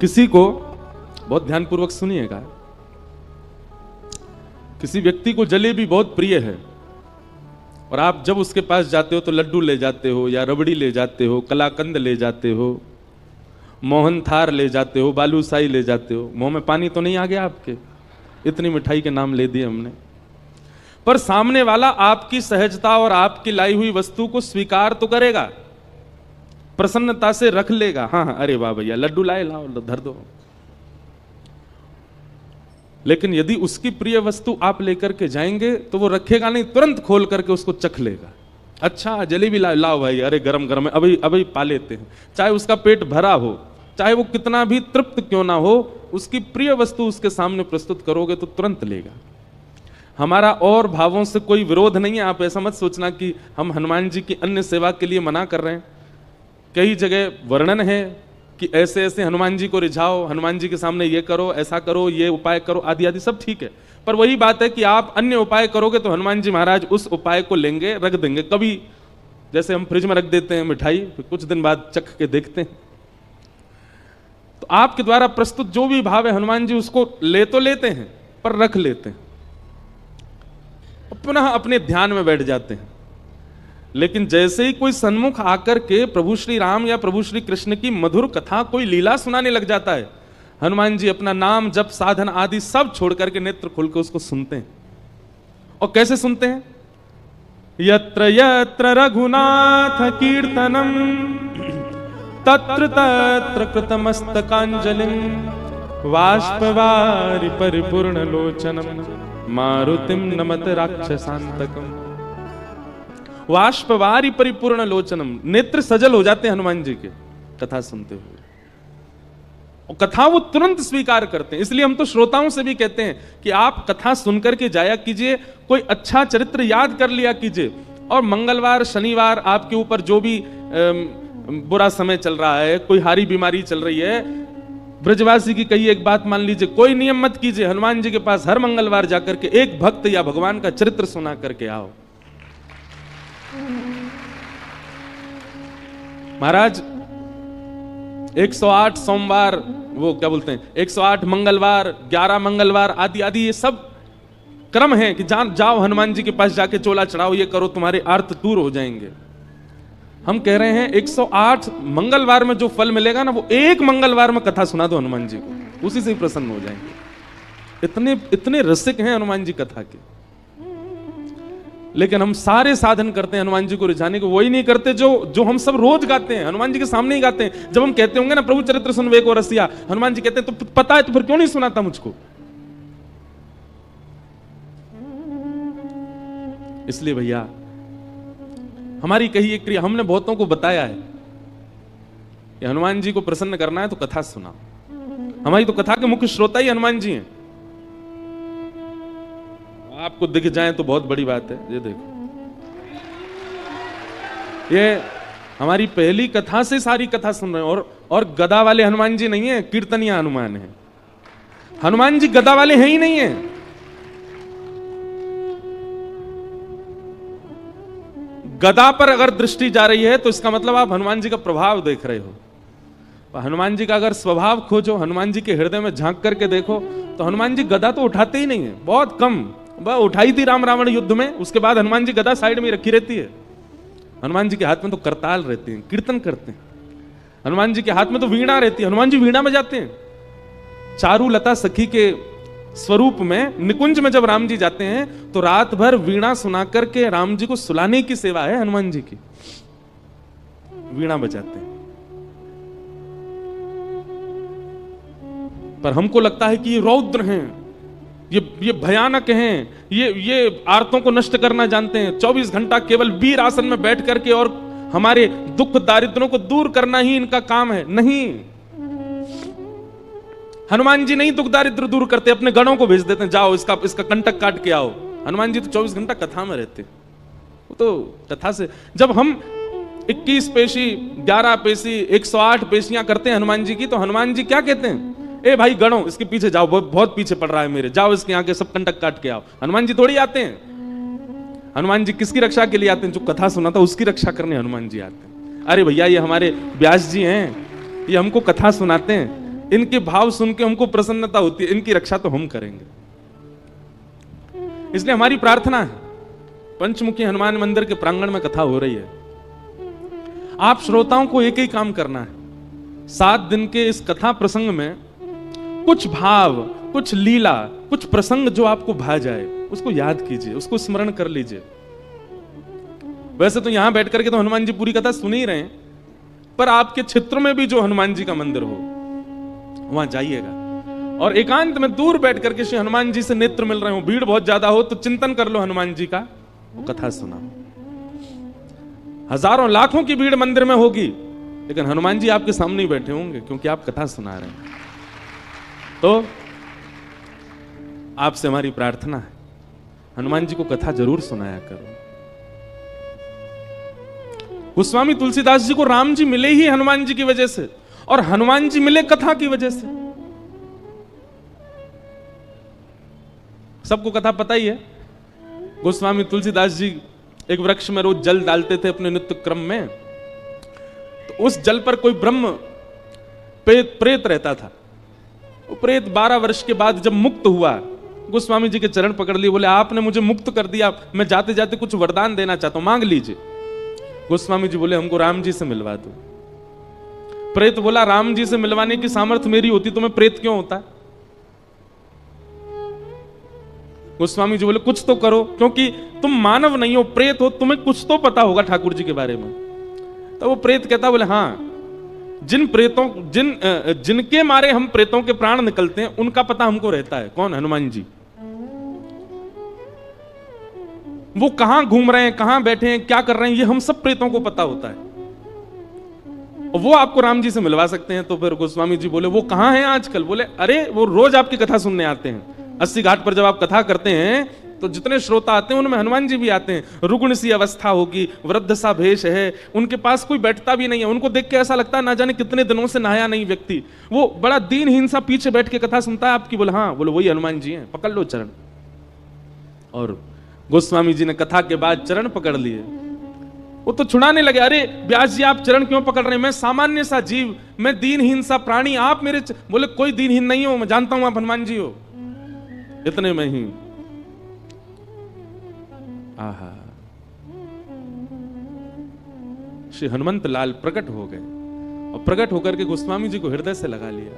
किसी को, बहुत ध्यानपूर्वक सुनिएगा, किसी व्यक्ति को जलेबी बहुत प्रिय है और आप जब उसके पास जाते हो तो लड्डू ले जाते हो या रबड़ी ले जाते हो, कलाकंद ले जाते हो, मोहन थार ले जाते हो, बालूशाही ले जाते हो। मुंह में पानी तो नहीं आ गया आपके? इतनी मिठाई के नाम ले दिए हमने। पर सामने वाला आपकी सहजता और आपकी लाई हुई वस्तु को स्वीकार तो करेगा, प्रसन्नता से रख लेगा। हाँ हाँ, अरे वाह भैया लड्डू लाए, लाओ धर दो। लेकिन यदि उसकी प्रिय वस्तु आप लेकर के जाएंगे तो वो रखेगा नहीं, तुरंत खोल करके उसको चख लेगा। अच्छा जलेबी लाओ भाई, अरे गरम गरम है, अभी अभी पा लेते हैं। चाहे उसका पेट भरा हो, चाहे वो कितना भी तृप्त क्यों ना हो, उसकी प्रिय वस्तु उसके सामने प्रस्तुत करोगे तो तुरंत लेगा। हमारा और भावों से कोई विरोध नहीं है। आप ऐसा मत सोचना कि हम हनुमान जी की अन्य सेवा के लिए मना कर रहे हैं। कई जगह वर्णन है कि ऐसे ऐसे हनुमान जी को रिझाओ, हनुमान जी के सामने ये करो, ऐसा करो, ये उपाय करो, आदि आदि सब ठीक है। पर वही बात है कि आप अन्य उपाय करोगे तो हनुमान जी महाराज उस उपाय को लेंगे, रख देंगे। कभी जैसे हम फ्रिज में रख देते हैं मिठाई, फिर कुछ दिन बाद चख के देखते हैं। तो आपके द्वारा प्रस्तुत जो भी भाव है हनुमान जी उसको ले तो लेते हैं पर रख लेते हैं, पुनः अपने ध्यान में बैठ जाते हैं। लेकिन जैसे ही कोई सन्मुख आकर के प्रभु श्री राम या प्रभु श्री कृष्ण की मधुर कथा, कोई लीला सुनाने लग जाता है, हनुमान जी अपना नाम जप साधन आदि सब छोड़ करके नेत्र खोल के उसको सुनते हैं। और कैसे सुनते हैं? यत्र यत्र रघुनाथ कीर्तनम तत्र तत्र कृतमस्तकांजलिं वाष्पवारि परिपूर्ण लोचनम मारुतिम नमत राक्षसांतकम। वाष्पवारि परिपूर्ण लोचनम, नेत्र सजल हो जाते हैं हनुमान जी के कथा सुनते हुए, और कथा वो तुरंत स्वीकार करते हैं। इसलिए हम तो श्रोताओं से भी कहते हैं कि आप कथा सुनकर के जाया कीजिए, कोई अच्छा चरित्र याद कर लिया कीजिए, और मंगलवार शनिवार आपके ऊपर जो भी बुरा समय चल रहा है, कोई हारी बीमारी चल रही है, ब्रजवासी की कही एक बात मान लीजिए, कोई नियम मत कीजिए, हनुमान जी के पास हर मंगलवार जाकर के एक भक्त या भगवान का चरित्र सुना करके आओ। महाराज 108 सोमवार, वो क्या बोलते हैं, 108 मंगलवार, 11 मंगलवार आदि आदि, ये सब क्रम है कि जाओ हनुमान जी के पास जाके चोला चढ़ाओ, ये करो, तुम्हारे अर्थ दूर हो जाएंगे। हम कह रहे हैं 108 मंगलवार में जो फल मिलेगा ना, वो एक मंगलवार में कथा सुना दो हनुमान जी को, उसी से ही प्रसन्न हो जाएंगे। इतने इतने रसिक हैं हनुमान जी कथा के। लेकिन हम सारे साधन करते हैं हनुमान जी को रिझाने को, वही नहीं करते जो हम सब रोज गाते हैं, हनुमान जी के सामने ही गाते हैं। जब हम कहते होंगे ना प्रभु चरित्र सुन वे को रसिया, हनुमान जी कहते हैं तो पता है तो फिर क्यों नहीं सुनाता मुझको? इसलिए भैया हमारी कही एक क्रिया, हमने बहुतों को बताया है कि हनुमान जी को प्रसन्न करना है तो कथा सुनाओ। हमारी तो कथा के मुख्य श्रोता ही हनुमान जी हैं। आपको दिख जाए तो बहुत बड़ी बात है। ये देखो, ये हमारी पहली कथा से सारी कथा सुन रहे हैं। और गदा वाले हनुमान जी नहीं है, कीर्तनिया हनुमान है। हनुमान जी गदा वाले हैं ही नहीं है। गदा पर अगर दृष्टि जा रही है तो इसका मतलब आप हनुमान जी का प्रभाव देख रहे हो। हनुमान जी का अगर स्वभाव खोजो, हनुमान जी के हृदय में झांक करके देखो, तो हनुमान जी गदा तो उठाते ही नहीं है, बहुत कम। वह उठाई थी राम रावण युद्ध में, उसके बाद हनुमान जी गदा साइड में रखी रहती है। हनुमान जी के हाथ में तो करताल रहते हैं, कीर्तन करते हैं। हनुमान जी के हाथ में तो वीणा रहती है, हनुमान जी वीणा बजाते हैं। चारू लता सखी के स्वरूप में निकुंज में जब राम जी जाते हैं तो रात भर वीणा सुना करके राम जी को सुलाने की सेवा है हनुमान जी की, वीणा बजाते हैं। पर हमको लगता है कि ये रौद्र हैं, ये भयानक हैं, ये आर्तों को नष्ट करना जानते हैं। 24 घंटा केवल वीर आसन में बैठ करके और हमारे दुख दारिद्रों को दूर करना ही इनका काम है। नहीं, हनुमान जी नहीं दुख दारिद्र दूर करते, अपने गणों को भेज देते हैं, जाओ इसका कंटक काट के आओ। हनुमान जी तो 24 घंटा कथा में रहते। वो तो कथा से जब हम 21 पेशी 11 पेशी 108 पेशियां करते हैं हनुमान जी की, तो हनुमान जी क्या कहते हैं? ए भाई गणों, इसके पीछे जाओ, बहुत पीछे पड़ रहा है मेरे, जाओ इसके आगे सब कंटक काट के आओ। हनुमान जी थोड़ी आते हैं। हनुमान जी किसकी रक्षा के लिए आते हैं? जो कथा सुनाता उसकी रक्षा करने हनुमान जी आते हैं। अरे भैया ये हमारे व्यास जी हैं, ये हमको कथा सुनाते हैं, इनके भाव सुन के हमको प्रसन्नता होती है, इनकी रक्षा तो हम करेंगे। इसलिए हमारी प्रार्थना है, पंचमुखी हनुमान मंदिर के प्रांगण में कथा हो रही है, आप श्रोताओं को एक ही काम करना है, 7 दिन के इस कथा प्रसंग में कुछ भाव, कुछ लीला, कुछ प्रसंग जो आपको भा जाए उसको याद कीजिए, उसको स्मरण कर लीजिए। वैसे तो यहां बैठ करके तो हनुमान जी पूरी कथा सुन ही रहे हैं, पर आपके क्षेत्र में भी जो हनुमान जी का मंदिर हो वहां जाइएगा और एकांत में दूर बैठ करके श्री हनुमान जी से नेत्र मिल रहे हो, भीड़ बहुत ज्यादा हो तो चिंतन कर लो हनुमान जी का, वो कथा सुना। हजारों लाखों की भीड़ मंदिर में होगी, लेकिन हनुमान जी आपके सामने ही बैठे होंगे क्योंकि आप कथा सुना रहे हैं। तो आपसे हमारी प्रार्थना है, हनुमान जी को कथा जरूर सुनाया करो। गोस्वामी तुलसीदास जी को राम जी मिले ही हनुमान जी की वजह से, और हनुमान जी मिले कथा की वजह से। सबको कथा पता ही है, गोस्वामी तुलसीदास जी एक वृक्ष में रोज जल डालते थे अपने नित्य क्रम में, तो उस जल पर कोई ब्रह्म प्रेत रहता था। वो प्रेत 12 वर्ष के बाद जब मुक्त हुआ, गोस्वामी जी के चरण पकड़ लिए, बोले आपने मुझे मुक्त कर दिया, मैं जाते जाते कुछ वरदान देना चाहता हूं, मांग लीजिए। गोस्वामी जी बोले हमको राम जी से मिलवा दो। प्रेत बोला राम जी से मिलवाने की सामर्थ्य मेरी होती तो मैं प्रेत क्यों होता। गोस्वामी जी बोले कुछ तो करो, क्योंकि तुम मानव नहीं हो, प्रेत हो, तुम्हें कुछ तो पता होगा ठाकुर जी के बारे में। तो वो प्रेत कहता बोले हाँ, जिनके मारे हम प्रेतों के प्राण निकलते हैं उनका पता हमको रहता है। कौन? हनुमान जी। वो कहां घूम रहे हैं, कहां बैठे हैं, क्या कर रहे हैं, ये हम सब प्रेतों को पता होता है, और वो आपको राम जी से मिलवा सकते हैं। तो फिर गोस्वामी जी बोले वो कहां हैं आजकल? बोले अरे वो रोज आपकी कथा सुनने आते हैं। 80 घाट पर जब आप कथा करते हैं तो जितने श्रोता आते हैं उनमें हनुमान जी भी आते हैं। रुग्ण सी अवस्था होगी, वृद्ध सा भेष है, उनके पास कोई बैठता भी नहीं है, उनको देख के ऐसा लगता है ना जाने कितने दिनों से नहाया नहीं व्यक्ति, वो बड़ा दीनहीन सा पीछे बैठ के कथा सुनता है आपकी। बोले हाँ, बोले वही हनुमान जी हैं, पकड़ लो चरण। और गोस्वामी जी ने कथा के बाद चरण पकड़ लिए। वो तो छुड़ाने लगे, अरे व्यास जी आप चरण क्यों पकड़ रहे हैं, मैं सामान्य सा जीव, मैं दीनहीन सा प्राणी, आप मेरे बोले कोई दीनहीन नहीं हो, मैं जानता हूं आप हनुमान जी हो। इतने में ही आहा, श्री हनुमंत लाल प्रकट हो गए, और प्रकट होकर के गोस्वामी जी को हृदय से लगा लिया,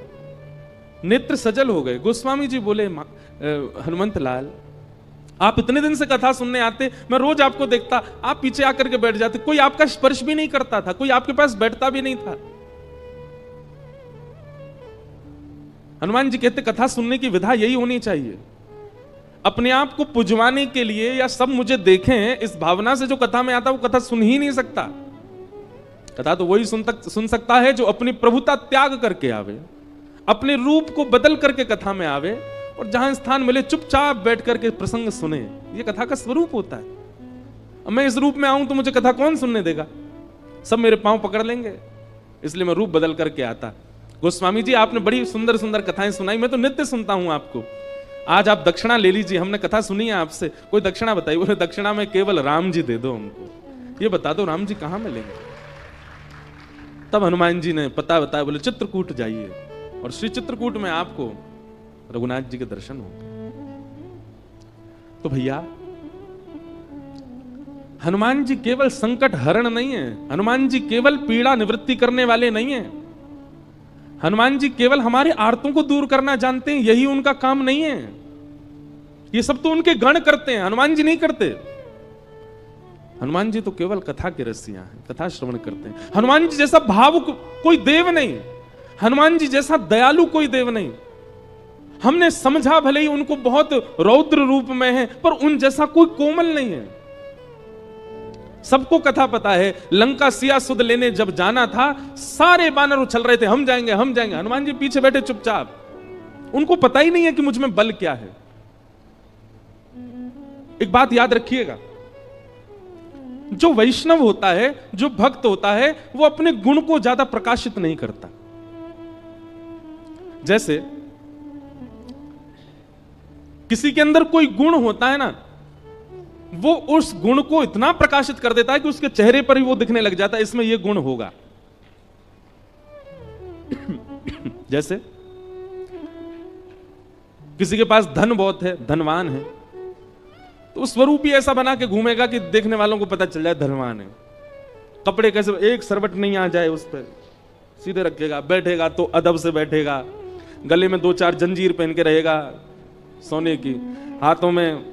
नेत्र सजल हो गए। गोस्वामी जी बोले हनुमंत लाल आप इतने दिन से कथा सुनने आते, मैं रोज आपको देखता, आप पीछे आकर के बैठ जाते, कोई आपका स्पर्श भी नहीं करता था, कोई आपके पास बैठता भी नहीं था। हनुमान जी कहते कथा सुनने की विधा यही होनी चाहिए। अपने आप को पुजवाने के लिए या सब मुझे देखें इस भावना से जो कथा में आता वो कथा सुन ही नहीं सकता। कथा तो वही सुन सकता है जो अपनी प्रभुता त्याग करके आवे, अपने रूप को बदल करके कथा में आवे, और जहां स्थान मिले चुपचाप बैठ करके प्रसंग सुने। ये कथा का स्वरूप होता है। अब मैं इस रूप में आऊं तो मुझे कथा कौन सुनने देगा, सब मेरे पांव पकड़ लेंगे, इसलिए मैं रूप बदल करके आता। गोस्वामी जी आपने बड़ी सुंदर सुंदर कथाएं सुनाई, मैं तो नित्य सुनता हूं आपको, आज आप दक्षिणा ले लीजिए, हमने कथा सुनी है आपसे, कोई दक्षिणा बताइए। बोले दक्षिणा में केवल राम जी दे दो हमको, ये बता दो राम जी कहां मिलेंगे। तब हनुमान जी ने पता बताया, बोले चित्रकूट जाइए, और श्री चित्रकूट में आपको रघुनाथ जी के दर्शन होंगे। तो भैया हनुमान जी केवल संकट हरण नहीं है, हनुमान जी केवल पीड़ा निवृत्ति करने वाले नहीं है, हनुमान जी केवल हमारे आर्तों को दूर करना जानते हैं, यही उनका काम नहीं है। ये सब तो उनके गण करते हैं, हनुमान जी नहीं करते। हनुमान जी तो केवल कथा के रसिया हैं, कथा श्रवण करते हैं। हनुमान जी जैसा भावुक कोई देव नहीं, हनुमान जी जैसा दयालु कोई देव नहीं। हमने समझा भले ही उनको बहुत रौद्र रूप में है, पर उन जैसा कोई कोमल नहीं है। सबको कथा पता है, लंका सिया सुध लेने जब जाना था, सारे बानर उछल रहे थे हम जाएंगे हम जाएंगे, हनुमान जी पीछे बैठे चुपचाप, उनको पता ही नहीं है कि मुझ में बल क्या है। एक बात याद रखिएगा, जो वैष्णव होता है, जो भक्त होता है, वो अपने गुण को ज्यादा प्रकाशित नहीं करता। जैसे किसी के अंदर कोई गुण होता है ना, वो उस गुण को इतना प्रकाशित कर देता है कि उसके चेहरे पर ही वो दिखने लग जाता है, इसमें ये गुण होगा। जैसे किसी के पास धन बहुत है, धनवान है, तो स्वरूप ही ऐसा बना के घूमेगा कि देखने वालों को पता चल जाए धनवान है। कपड़े कैसे, एक सरवट नहीं आ जाए उस पर, सीधे रखेगा, बैठेगा तो अदब से बैठेगा, गले में 2-4 जंजीर पहन के रहेगा सोने की, हाथों में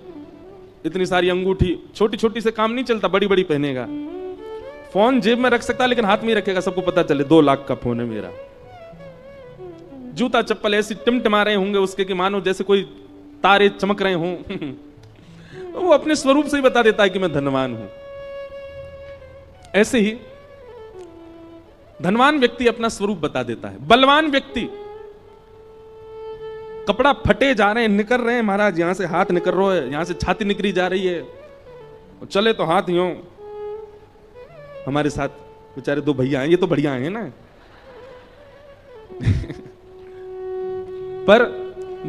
इतनी सारी अंगूठी, छोटी छोटी से काम नहीं चलता, बड़ी बड़ी पहनेगा। फोन जेब में रख सकता लेकिन हाथ में ही रखेगा, सबको पता चले 2 लाख का फोन है मेरा। जूता चप्पल ऐसी टिमटिमा रहे होंगे उसके कि मानो जैसे कोई तारे चमक रहे हों। वो अपने स्वरूप से ही बता देता है कि मैं धनवान हूं। ऐसे ही धनवान व्यक्ति अपना स्वरूप बता देता है। बलवान व्यक्ति, कपड़ा फटे जा रहे हैं, निकल रहे हैं महाराज, यहां से हाथ निकल रहा है, यहां से छाती निकली जा रही है, चले तो हाथ यूं। हमारे साथ बेचारे 2 भैया हैं, ये तो बढ़िया हैं ना। पर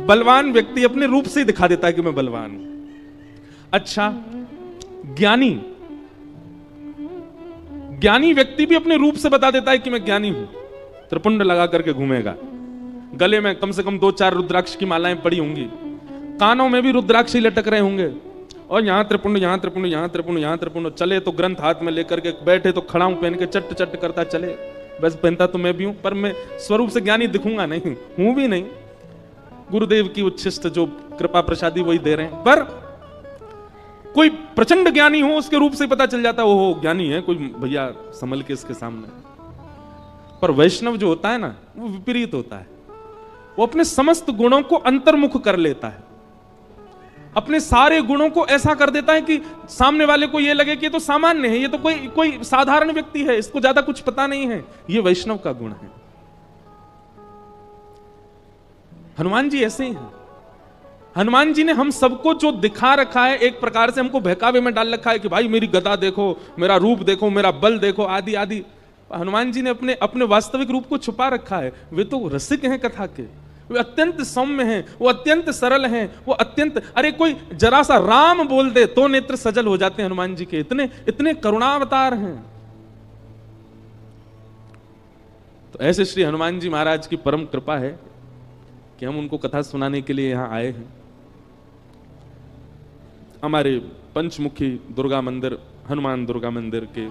बलवान व्यक्ति अपने रूप से ही दिखा देता है कि मैं बलवान हूं। अच्छा, ज्ञानी व्यक्ति भी अपने रूप से बता देता है कि मैं ज्ञानी हूं। त्रिपुंड लगा करके घूमेगा, गले में कम से कम 2-4 रुद्राक्ष की मालाएं पड़ी होंगी, कानों में भी रुद्राक्ष ही लटक रहे होंगे, और यहां त्रिपुंड, यहां त्रिपुंड, यहां त्रिपुंड, यहां त्रिपुंड। चले तो ग्रंथ हाथ में लेकर के, बैठे तो खड़ाऊं पहन के चट चट करता चले। बस पहनता तो मैं भी हूं, पर मैं स्वरूप से ज्ञानी दिखूंगा नहीं, हूं भी नहीं। गुरुदेव की उच्छिष्ट जो कृपा प्रसादी वही दे रहे हैं। पर कोई प्रचंड ज्ञानी हो, उसके रूप से पता चल जाता है वो ज्ञानी है, कोई भैया संभल के इसके सामने। पर वैष्णव जो होता है ना, वो विपरीत होता है। वो अपने समस्त गुणों को अंतर्मुख कर लेता है, अपने सारे गुणों को ऐसा कर देता है कि सामने वाले को ये लगे कि ये तो सामान्य है, ये तो कोई साधारण व्यक्ति है, इसको ज्यादा कुछ पता नहीं है। ये वैष्णव का गुण है। हनुमान जी ऐसे ही हैं। हनुमान जी ने हम सबको जो दिखा रखा है, एक प्रकार से हमको बहकावे में डाल रखा है कि भाई मेरी गदा देखो, मेरा रूप देखो, मेरा बल देखो, आदि आदि। हनुमान जी ने अपने वास्तविक रूप को छुपा रखा है। वे तो रसिक हैं कथा के, वे अत्यंत सौम्य हैं, वो अत्यंत सरल हैं, वो अत्यंत, अरे कोई जरा सा राम बोल दे तो नेत्र सजल हो जाते हैं हनुमान जी के, इतने इतने करुणावतार हैं। तो ऐसे श्री हनुमान जी महाराज की परम कृपा है कि हम उनको कथा सुनाने के लिए यहां आए हैं। हमारे पंचमुखी दुर्गा मंदिर, हनुमान दुर्गा मंदिर के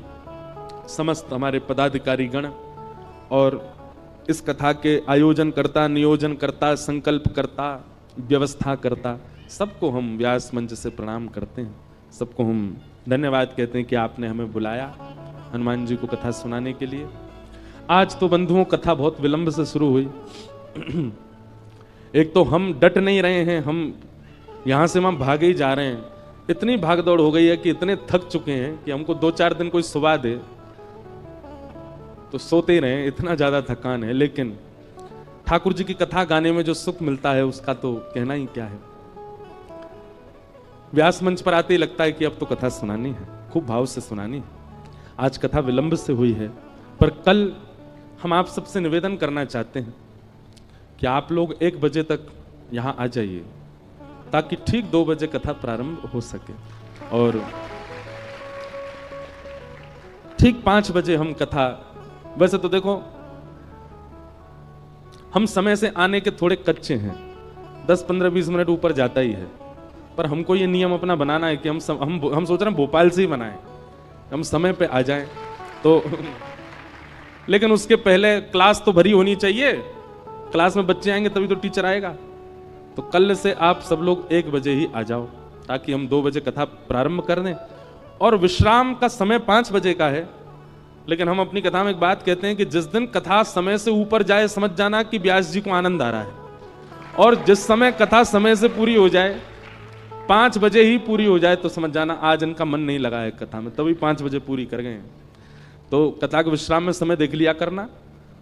समस्त हमारे पदाधिकारी गण और इस कथा के आयोजन करता, नियोजन करता, संकल्प करता, व्यवस्था करता, सबको हम व्यास मंच से प्रणाम करते हैं। सबको हम धन्यवाद कहते हैं कि आपने हमें बुलाया हनुमान जी को कथा सुनाने के लिए। आज तो बंधुओं कथा बहुत विलंब से शुरू हुई। एक तो हम डट नहीं रहे हैं, हम यहां से वहां भागे ही जा रहे हैं। इतनी भागदौड़ हो गई है कि इतने थक चुके हैं कि हमको 2-4 दिन कोई सुबह दे तो सोते ही रहे, इतना ज्यादा थकान है। लेकिन ठाकुर जी की कथा गाने में जो सुख मिलता है उसका तो कहना ही क्या है। व्यास मंच पर आते ही लगता है कि अब तो कथा सुनानी है, खूब भाव से सुनानी है। आज कथा विलंब से हुई है, पर कल हम आप सबसे निवेदन करना चाहते हैं कि आप लोग 1 बजे तक यहां आ जाइए, ताकि ठीक 2 बजे कथा प्रारंभ हो सके, और ठीक 5 बजे हम कथा। वैसे तो देखो हम समय से आने के थोड़े कच्चे हैं, 10-15-20 मिनट ऊपर जाता ही है, पर हमको ये नियम अपना बनाना है कि हम सोच रहे हैं भोपाल से ही बनाएं, हम समय पे आ जाएं। तो लेकिन उसके पहले क्लास तो भरी होनी चाहिए, क्लास में बच्चे आएंगे तभी तो टीचर आएगा। तो कल से आप सब लोग 1 बजे ही आ जाओ, ताकि हम 2 बजे कथा प्रारंभ कर दें। और विश्राम का समय 5 बजे का है। लेकिन हम अपनी कथा में एक बात कहते हैं कि जिस दिन कथा समय से ऊपर जाए, समझ जाना कि व्यास जी को आनंद आ रहा है, और जिस समय कथा समय से पूरी हो जाए, 5 बजे ही पूरी हो जाए, तो समझ जाना आज इनका मन नहीं लगा है कथा में, तभी 5 बजे पूरी कर गए। तो कथा के विश्राम में समय देख लिया करना,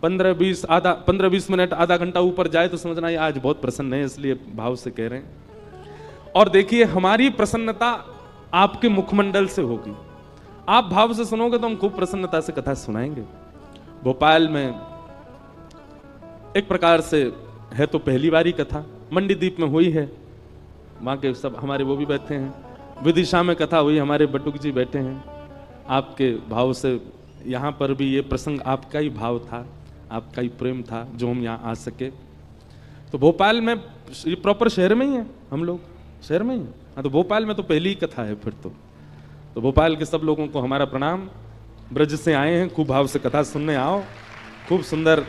15-20 मिनट, आधा घंटा ऊपर जाए तो समझना ये आज बहुत प्रसन्न है, इसलिए भाव से कह रहे हैं। और देखिए हमारी प्रसन्नता आपके मुखमंडल से होगी। आप भाव से सुनोगे तो हम खूब प्रसन्नता से कथा सुनाएंगे। भोपाल में एक प्रकार से है तो पहली बारी कथा, मंडीदीप में हुई है, वहां के सब हमारे वो भी बैठे हैं। विदिशा में कथा हुई, हमारे बटुक जी बैठे हैं। आपके भाव से यहाँ पर भी ये प्रसंग आपका ही भाव था, आपका ही प्रेम था जो हम यहाँ आ सके। तो भोपाल में, ये प्रॉपर शहर में ही है, हम लोग शहर में ही है। हाँ, तो भोपाल में तो पहली ही कथा है फिर तो भोपाल के सब लोगों को हमारा प्रणाम। ब्रज से आए हैं, खूब भाव से कथा सुनने आओ। खूब सुंदर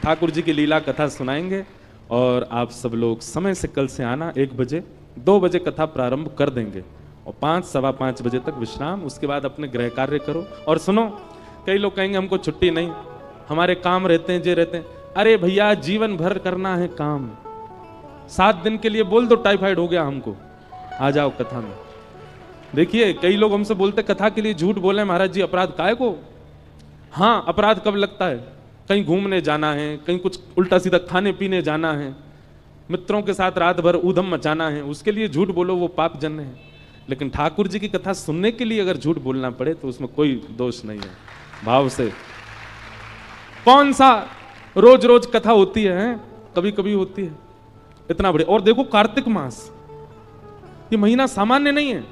ठाकुर जी की लीला कथा सुनाएंगे और आप सब लोग समय से कल से आना। 1 बजे 2 बजे कथा प्रारंभ कर देंगे और 5 सवा 5 बजे तक विश्राम। उसके बाद अपने गृह कार्य करो। और सुनो, कई लोग कहेंगे हमको छुट्टी नहीं, हमारे काम रहते हैं, जे रहते हैं। अरे भैया, जीवन भर करना है काम। 7 दिन के लिए बोल दो टाइफाइड हो गया हमको, आ जाओ कथा में। देखिए, कई लोग हमसे बोलते कथा के लिए झूठ बोले महाराज जी, अपराध काहे को? हाँ, अपराध कब लगता है? कहीं घूमने जाना है, कहीं कुछ उल्टा सीधा खाने पीने जाना है, मित्रों के साथ रात भर ऊधम मचाना है, उसके लिए झूठ बोलो, वो पाप जन्य है। लेकिन ठाकुर जी की कथा सुनने के लिए अगर झूठ बोलना पड़े तो उसमें कोई दोष नहीं है। भाव से कौन सा रोज रोज कथा होती है? कभी कभी होती है, इतना बड़े। और देखो, कार्तिक मास, ये महीना सामान्य नहीं है।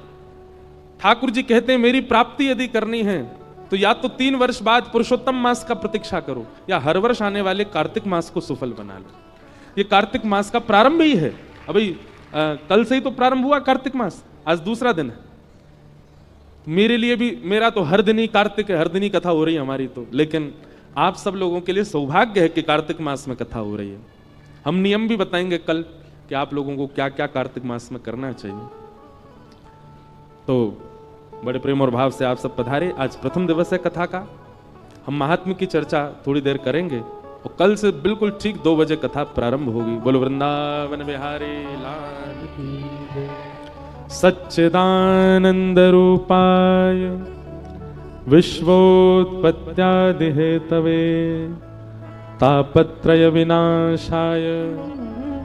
ठाकुर जी कहते हैं मेरी प्राप्ति यदि करनी है तो या तो 3 वर्ष बाद पुरुषोत्तम मास का प्रतीक्षा करो, या हर वर्ष आने वाले कार्तिक मास को सफल बना लो। ये कार्तिक मास का प्रारंभ ही है। अभी कल से ही तो प्रारंभ हुआ कार्तिक मास, आज दूसरा दिन है। मेरे लिए भी, मेरा तो हर दिन ही कार्तिक है, हर दिन ही कथा हो रही है हमारी तो। लेकिन आप सब लोगों के लिए सौभाग्य है कि कार्तिक मास में कथा हो रही है। हम नियम भी बताएंगे कल कि आप लोगों को क्या क्या कार्तिक मास में करना चाहिए। तो बड़े प्रेम और भाव से आप सब पधारे। आज प्रथम दिवस है कथा का। हम महात्म्य की चर्चा थोड़ी देर करेंगे और कल से बिल्कुल ठीक 2 बजे कथा प्रारंभ होगी। बोलो वृंदावन बिहारी लाल की जय। सच्चिदानंद रूपाय विश्वोत्पत्त्यादि हेतवे तापत्रय विनाशाय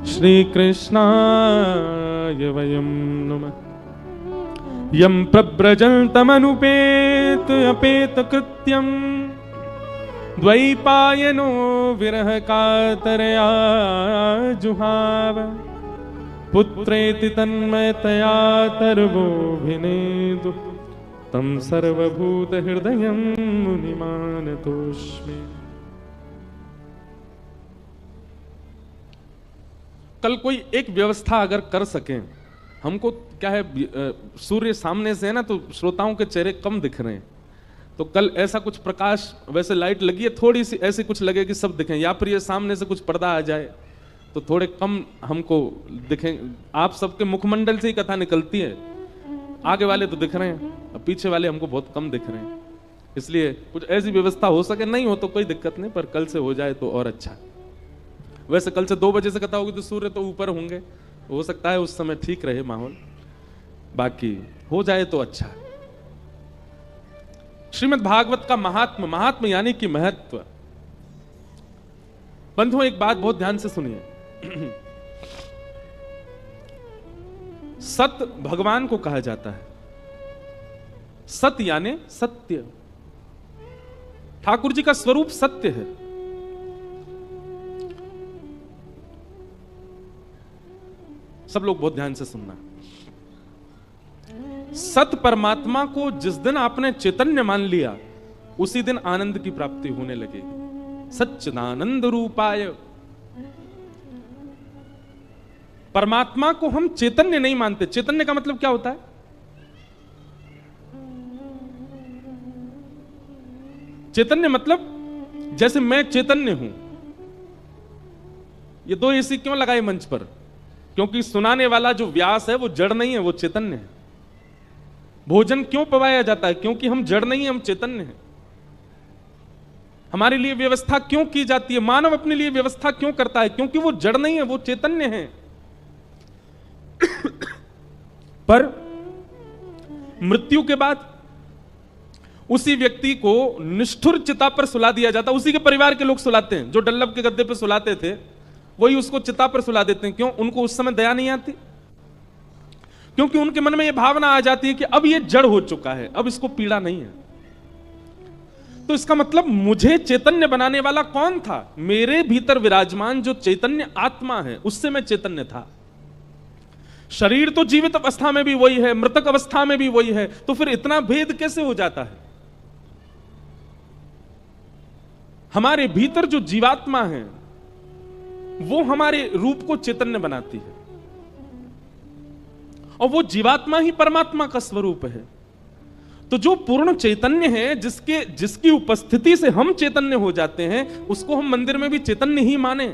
श्री कृष्णाय वयं नमः। यं प्रव्रजन्तमनुपेत अपेत कृत्यं द्वैपायनो विरह कातरया जुहाव पुत्रेति तन्मयतया तर्वोऽभिनेदु तं सर्वभूत हृदयं मुनिमानतोऽस्मि। कल कोई एक व्यवस्था अगर कर सकें, हमको क्या है, सूर्य सामने से है ना, तो श्रोताओं के चेहरे कम दिख रहे हैं। तो कल ऐसा कुछ प्रकाश, वैसे लाइट लगी है थोड़ी सी, ऐसी कुछ लगे कि सब दिखें, या फिर ये सामने से कुछ पर्दा आ जाए तो थोड़े कम हमको दिखें। आप सबके मुखमंडल से ही कथा निकलती है, आगे वाले तो दिख रहे हैं, अब पीछे वाले हमको बहुत कम दिख रहे हैं। इसलिए कुछ ऐसी व्यवस्था हो सके, नहीं हो तो कोई दिक्कत नहीं, पर कल से हो जाए तो और अच्छा। वैसे कल से 2 बजे से कथा होगी तो सूर्य तो ऊपर होंगे, हो सकता है उस समय ठीक रहे माहौल, बाकी हो जाए तो अच्छा। श्रीमद् भागवत का महात्म, महात्म यानी कि महत्व। बंधुओं, एक बात बहुत ध्यान से सुनिए। सत भगवान को कहा जाता है। सत यानी सत्य। ठाकुर जी का स्वरूप सत्य है। सब लोग बहुत ध्यान से सुनना। सत परमात्मा को जिस दिन आपने चैतन्य मान लिया, उसी दिन आनंद की प्राप्ति होने लगेगी। सच्चिदानंद रूपाय। परमात्मा को हम चैतन्य नहीं मानते। चैतन्य का मतलब क्या होता है? चैतन्य मतलब जैसे मैं चैतन्य हूं। ये 2 एसी क्यों लगाए मंच पर? क्योंकि सुनाने वाला जो व्यास है वो जड़ नहीं है, वो चैतन्य है। भोजन क्यों पवाया जाता है? क्योंकि हम जड़ नहीं है, हम चैतन्य हैं। हमारे लिए व्यवस्था क्यों की जाती है? मानव अपने लिए व्यवस्था क्यों करता है? क्योंकि वो जड़ नहीं है, वो चैतन्य है। पर मृत्यु के बाद उसी व्यक्ति को निष्ठुर चिता पर सुला दिया जाता है। उसी के परिवार के लोग सुलाते हैं। जो डल्लब के गद्दे पर सुलाते थे वही उसको चिता पर सुला देते हैं। क्यों? उनको उस समय दया नहीं आती, क्योंकि उनके मन में यह भावना आ जाती है कि अब यह जड़ हो चुका है, अब इसको पीड़ा नहीं है। तो इसका मतलब मुझे चैतन्य बनाने वाला कौन था? मेरे भीतर विराजमान जो चैतन्य आत्मा है, उससे मैं चैतन्य था। शरीर तो जीवित अवस्था में भी वही है, मृतक अवस्था में भी वही है, तो फिर इतना भेद कैसे हो जाता है? हमारे भीतर जो जीवात्मा है वो हमारे रूप को चैतन्य बनाती है, और वो जीवात्मा ही परमात्मा का स्वरूप है। तो जो पूर्ण चैतन्य है, जिसकी उपस्थिति से हम चैतन्य हो जाते हैं, उसको हम मंदिर में भी चैतन्य ही माने।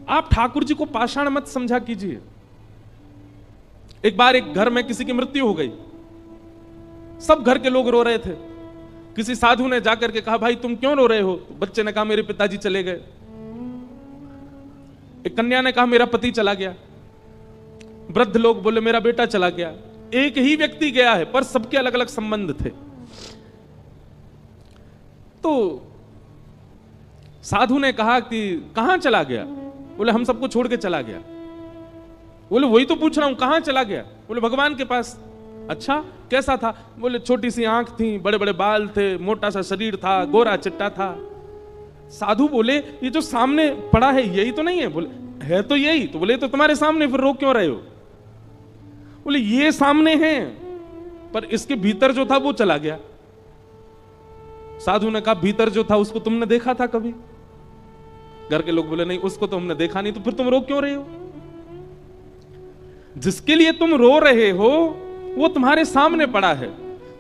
आप ठाकुर जी को पाषाण मत समझा कीजिए। एक बार एक घर में किसी की मृत्यु हो गई, सब घर के लोग रो रहे थे। किसी साधु ने जाकर के कहा, भाई तुम क्यों रो रहे हो? तो बच्चे ने कहा, मेरे पिताजी चले गए। एक कन्या ने कहा, मेरा पति चला गया। वृद्ध लोग बोले, मेरा बेटा चला गया। एक ही व्यक्ति गया है, पर सबके अलग अलग संबंध थे। तो साधु ने कहा कि कहां चला गया? बोले, हम सबको छोड़ के चला गया। बोले, वही तो पूछ रहा हूं, कहां चला गया? बोले, भगवान के पास। अच्छा, कैसा था? बोले, छोटी सी आंख थी, बड़े बड़े बाल थे, मोटा सा शरीर था, गोरा चिट्टा था। साधु बोले, ये जो सामने पड़ा है यही तो नहीं है? बोले, है तो यही। तो बोले, तो तुम्हारे सामने, फिर रो क्यों रहे हो? बोले, ये सामने है, पर इसके भीतर जो था वो चला गया। साधु ने कहा, भीतर जो था उसको तुमने देखा था कभी? घर के लोग बोले, नहीं, उसको तो हमने देखा नहीं। तो फिर तुम रो क्यों रहे हो? जिसके लिए तुम रो रहे हो वो तुम्हारे सामने पड़ा है,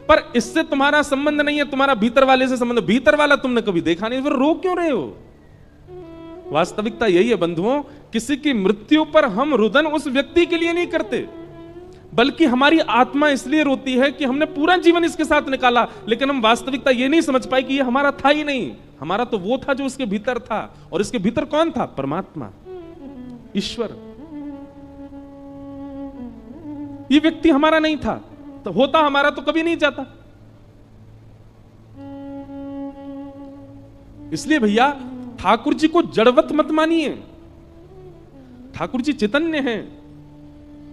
पर इससे तुम्हारा संबंध नहीं है, तुम्हारा भीतर वाले से संबंध। भीतर वाला तुमने कभी देखा नहीं, फिर रो क्यों रहे हो? वास्तविकता यही है बंधुओं, किसी की मृत्यु पर हम रुदन उस व्यक्ति के लिए नहीं करते, बल्कि हमारी आत्मा इसलिए रोती है कि हमने पूरा जीवन इसके साथ निकाला, लेकिन हम वास्तविकता ये नहीं समझ पाए कि ये हमारा था ही नहीं। हमारा तो वो था जो उसके भीतर था, और इसके भीतर कौन था? परमात्मा, ईश्वर। ये व्यक्ति हमारा नहीं था, तो होता हमारा तो कभी नहीं जाता। इसलिए भैया, ठाकुर जी को जड़वत मत मानिए। ठाकुर जी चैतन्य हैं,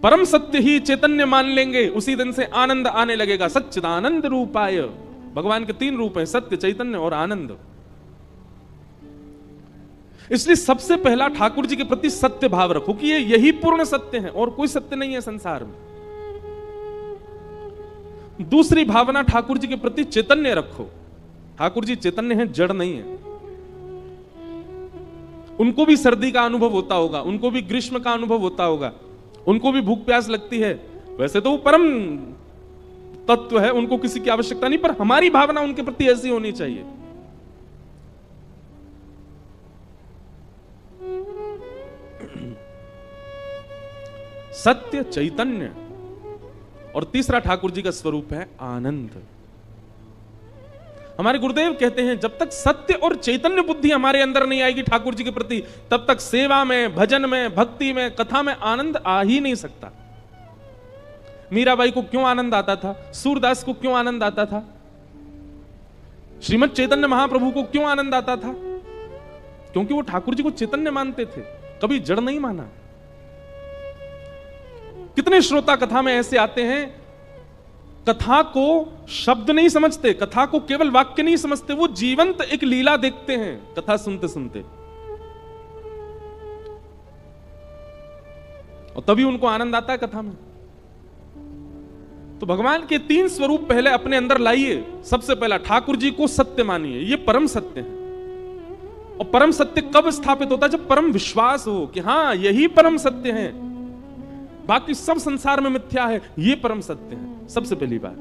परम सत्य ही चैतन्य मान लेंगे, उसी दिन से आनंद आने लगेगा। सच्चिदानंद रूपाय, भगवान के 3 रूप हैं, सत्य, चैतन्य और आनंद। इसलिए सबसे पहला ठाकुर जी के प्रति सत्य भाव रखो कि ये यही पूर्ण सत्य है और कोई सत्य नहीं है संसार में। दूसरी भावना, ठाकुर जी के प्रति चैतन्य रखो। ठाकुर जी चैतन्य हैं, जड़ नहीं है। उनको भी सर्दी का अनुभव होता होगा, उनको भी ग्रीष्म का अनुभव होता होगा, उनको भी भूख प्यास लगती है। वैसे तो वो परम तत्व है, उनको किसी की आवश्यकता नहीं, पर हमारी भावना उनके प्रति ऐसी होनी चाहिए। सत्य, चैतन्य, और तीसरा ठाकुर जी का स्वरूप है आनंद। हमारे गुरुदेव कहते हैं, जब तक सत्य और चैतन्य बुद्धि हमारे अंदर नहीं आएगी ठाकुर जी के प्रति, तब तक सेवा में, भजन में, भक्ति में, कथा में आनंद आ ही नहीं सकता। मीराबाई को क्यों आनंद आता था? सूरदास को क्यों आनंद आता था? श्रीमद चैतन्य महाप्रभु को क्यों आनंद आता था? क्योंकि वो ठाकुर जी को चैतन्य मानते थे, कभी जड़ नहीं माना। कितने श्रोता कथा में ऐसे आते हैं, कथा को शब्द नहीं समझते, कथा को केवल वाक्य नहीं समझते, वो जीवंत एक लीला देखते हैं कथा सुनते सुनते, और तभी उनको आनंद आता है कथा में। तो भगवान के 3 स्वरूप पहले अपने अंदर लाइए। सबसे पहला, ठाकुर जी को सत्य मानिए, ये परम सत्य है। और परम सत्य कब स्थापित होता है? जब परम विश्वास हो कि हां यही परम सत्य है, बाकी सब संसार में मिथ्या है, ये परम सत्य है। सबसे पहली बात।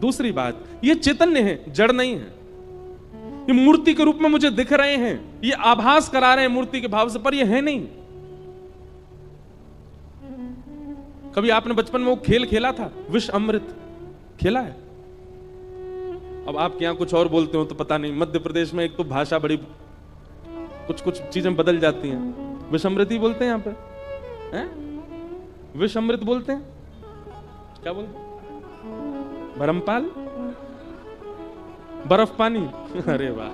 दूसरी बात, ये चैतन्य है, जड़ नहीं है। ये मूर्ति के रूप में मुझे दिख रहे हैं, ये आभास करा रहे हैं मूर्ति के भाव से, पर ये है नहीं। कभी आपने बचपन में वो खेल खेला था, विष अमृत खेला है? अब आपके यहां कुछ और बोलते हो तो पता नहीं। मध्य प्रदेश में एक तो भाषा बड़ी, कुछ चीजें बदल जाती हैं। विष अमृत ही बोलते हैं यहां पे, हैं? विष अमृत बोलते हैं, क्या बोलते हैं? बरमपाल, बर्फ पानी। अरे वाह,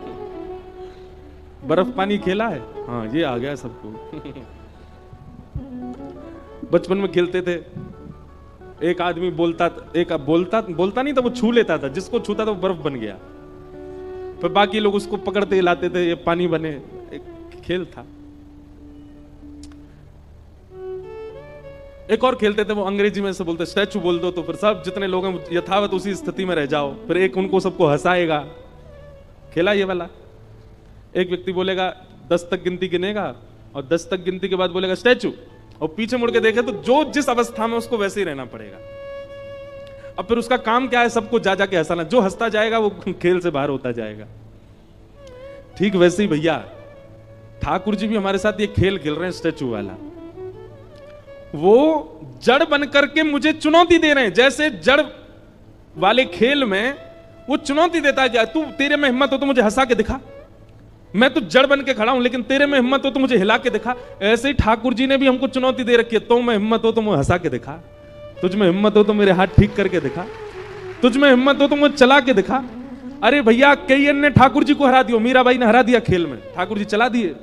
बर्फ पानी खेला है? हाँ, ये आ गया सबको। बचपन में खेलते थे, एक आदमी बोलता नहीं था, वो छू लेता था, जिसको छूता था वो बर्फ बन गया, फिर बाकी लोग उसको पकड़ते हिलाते थे, ये पानी बने। एक खेल था। एक और खेलते थे, वो अंग्रेजी में से बोलते, स्टैचू बोल दो तो फिर सब जितने लोग हैं यथावत उसी स्थिति में रह जाओ, फिर एक उनको सबको हंसाएगा। खेला ये वाला? एक व्यक्ति बोलेगा 10 तक गिनती गिनेगा और 10 तक गिनती के बाद बोलेगा स्टैचू, और पीछे मुड़ के देखे तो जो जिस अवस्था में उसको वैसे ही रहना पड़ेगा। अब फिर उसका काम क्या है? सबको जा जाके हंसाना। जो हंसता जाएगा वो खेल से बाहर होता जाएगा। ठीक वैसे ही भैया ठाकुर जी भी हमारे साथ ये खेल खेल रहे हैं स्टैचू वाला। वो जड़ बन करके मुझे चुनौती दे रहे हैं, जैसे जड़ वाले खेल में वो चुनौती देता है, तू तेरे में हिम्मत हो तो मुझे हंसा के दिखा, मैं तो जड़ बन के खड़ा हूं लेकिन तेरे में हिम्मत हो तो मुझे हिला के दिखा। ऐसे ही ठाकुर जी ने भी हमको चुनौती दे रखी है, तो में हिम्मत हो तो मुझे हंसा के दिखा, तुझ में हिम्मत हो तो मेरे हाथ ठीक करके दिखा, तुझ में हिम्मत हो तो मुझे चला के दिखा। अरे भैया कई ने ठाकुर जी को हरा दिया, मीराबाई ने हरा दिया खेल में, ठाकुर जी चला दिए,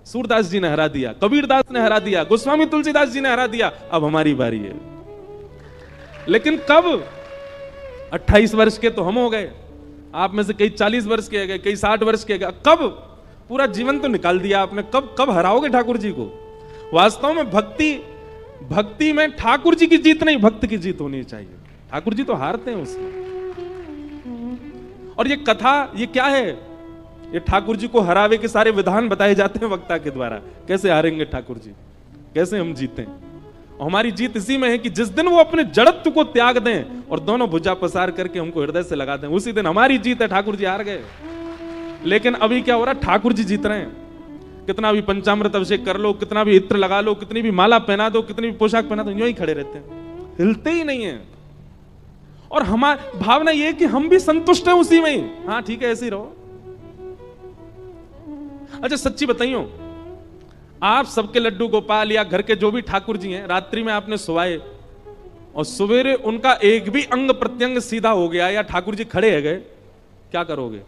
सूरदास जी ने हरा दिया, कबीरदास ने हरा दिया, गोस्वामी तुलसीदास जी ने हरा दिया। अब हमारी बारी है। लेकिन कब? 28 वर्ष के तो हम हो गए, आप में से कई 40 वर्ष के गए, कई 60 वर्ष के गए। कब? पूरा जीवन तो निकाल दिया आपने, कब कब हराओगे ठाकुर जी को? वास्तव में भक्ति में ठाकुर जी की जीत नहीं, भक्त की जीत होनी चाहिए। ठाकुर जी तो हारते हैं उसमें। और ये कथा ये क्या है? ये ठाकुर जी को हरावे के सारे विधान बताए जाते हैं वक्ता के द्वारा। कैसे हारेंगे ठाकुर जी, कैसे हम जीतें। और हमारी जीत इसी में है कि जिस दिन वो अपने जड़त्व को त्याग दें और दोनों भुजा पसार करके हमको हृदय से लगा दें, उसी दिन हमारी जीत है। ठाकुर जी हार गए। लेकिन अभी क्या हो रहा है? ठाकुर जी जीत रहे हैं। कितना भी पंचामृत अभिषेक कर लो, कितना भी इत्र लगा लो, कितनी भी माला पहना दो, कितनी भी पोशाक पहना दो, यूं ही खड़े रहते हैं, हिलते ही नहीं है। और हमारी भावना ये कि हम भी संतुष्ट हैं उसी में ही, हाँ ठीक है ऐसे ही रहो। अच्छा सच्ची बताइयो, आप सबके लड्डू गोपाल या घर के जो भी ठाकुर जी हैं, रात्रि में आपने सुवाए और सवेरे उनका एक भी अंग प्रत्यंग सीधा हो गया या ठाकुर जी खड़े है गए, क्या करोगे?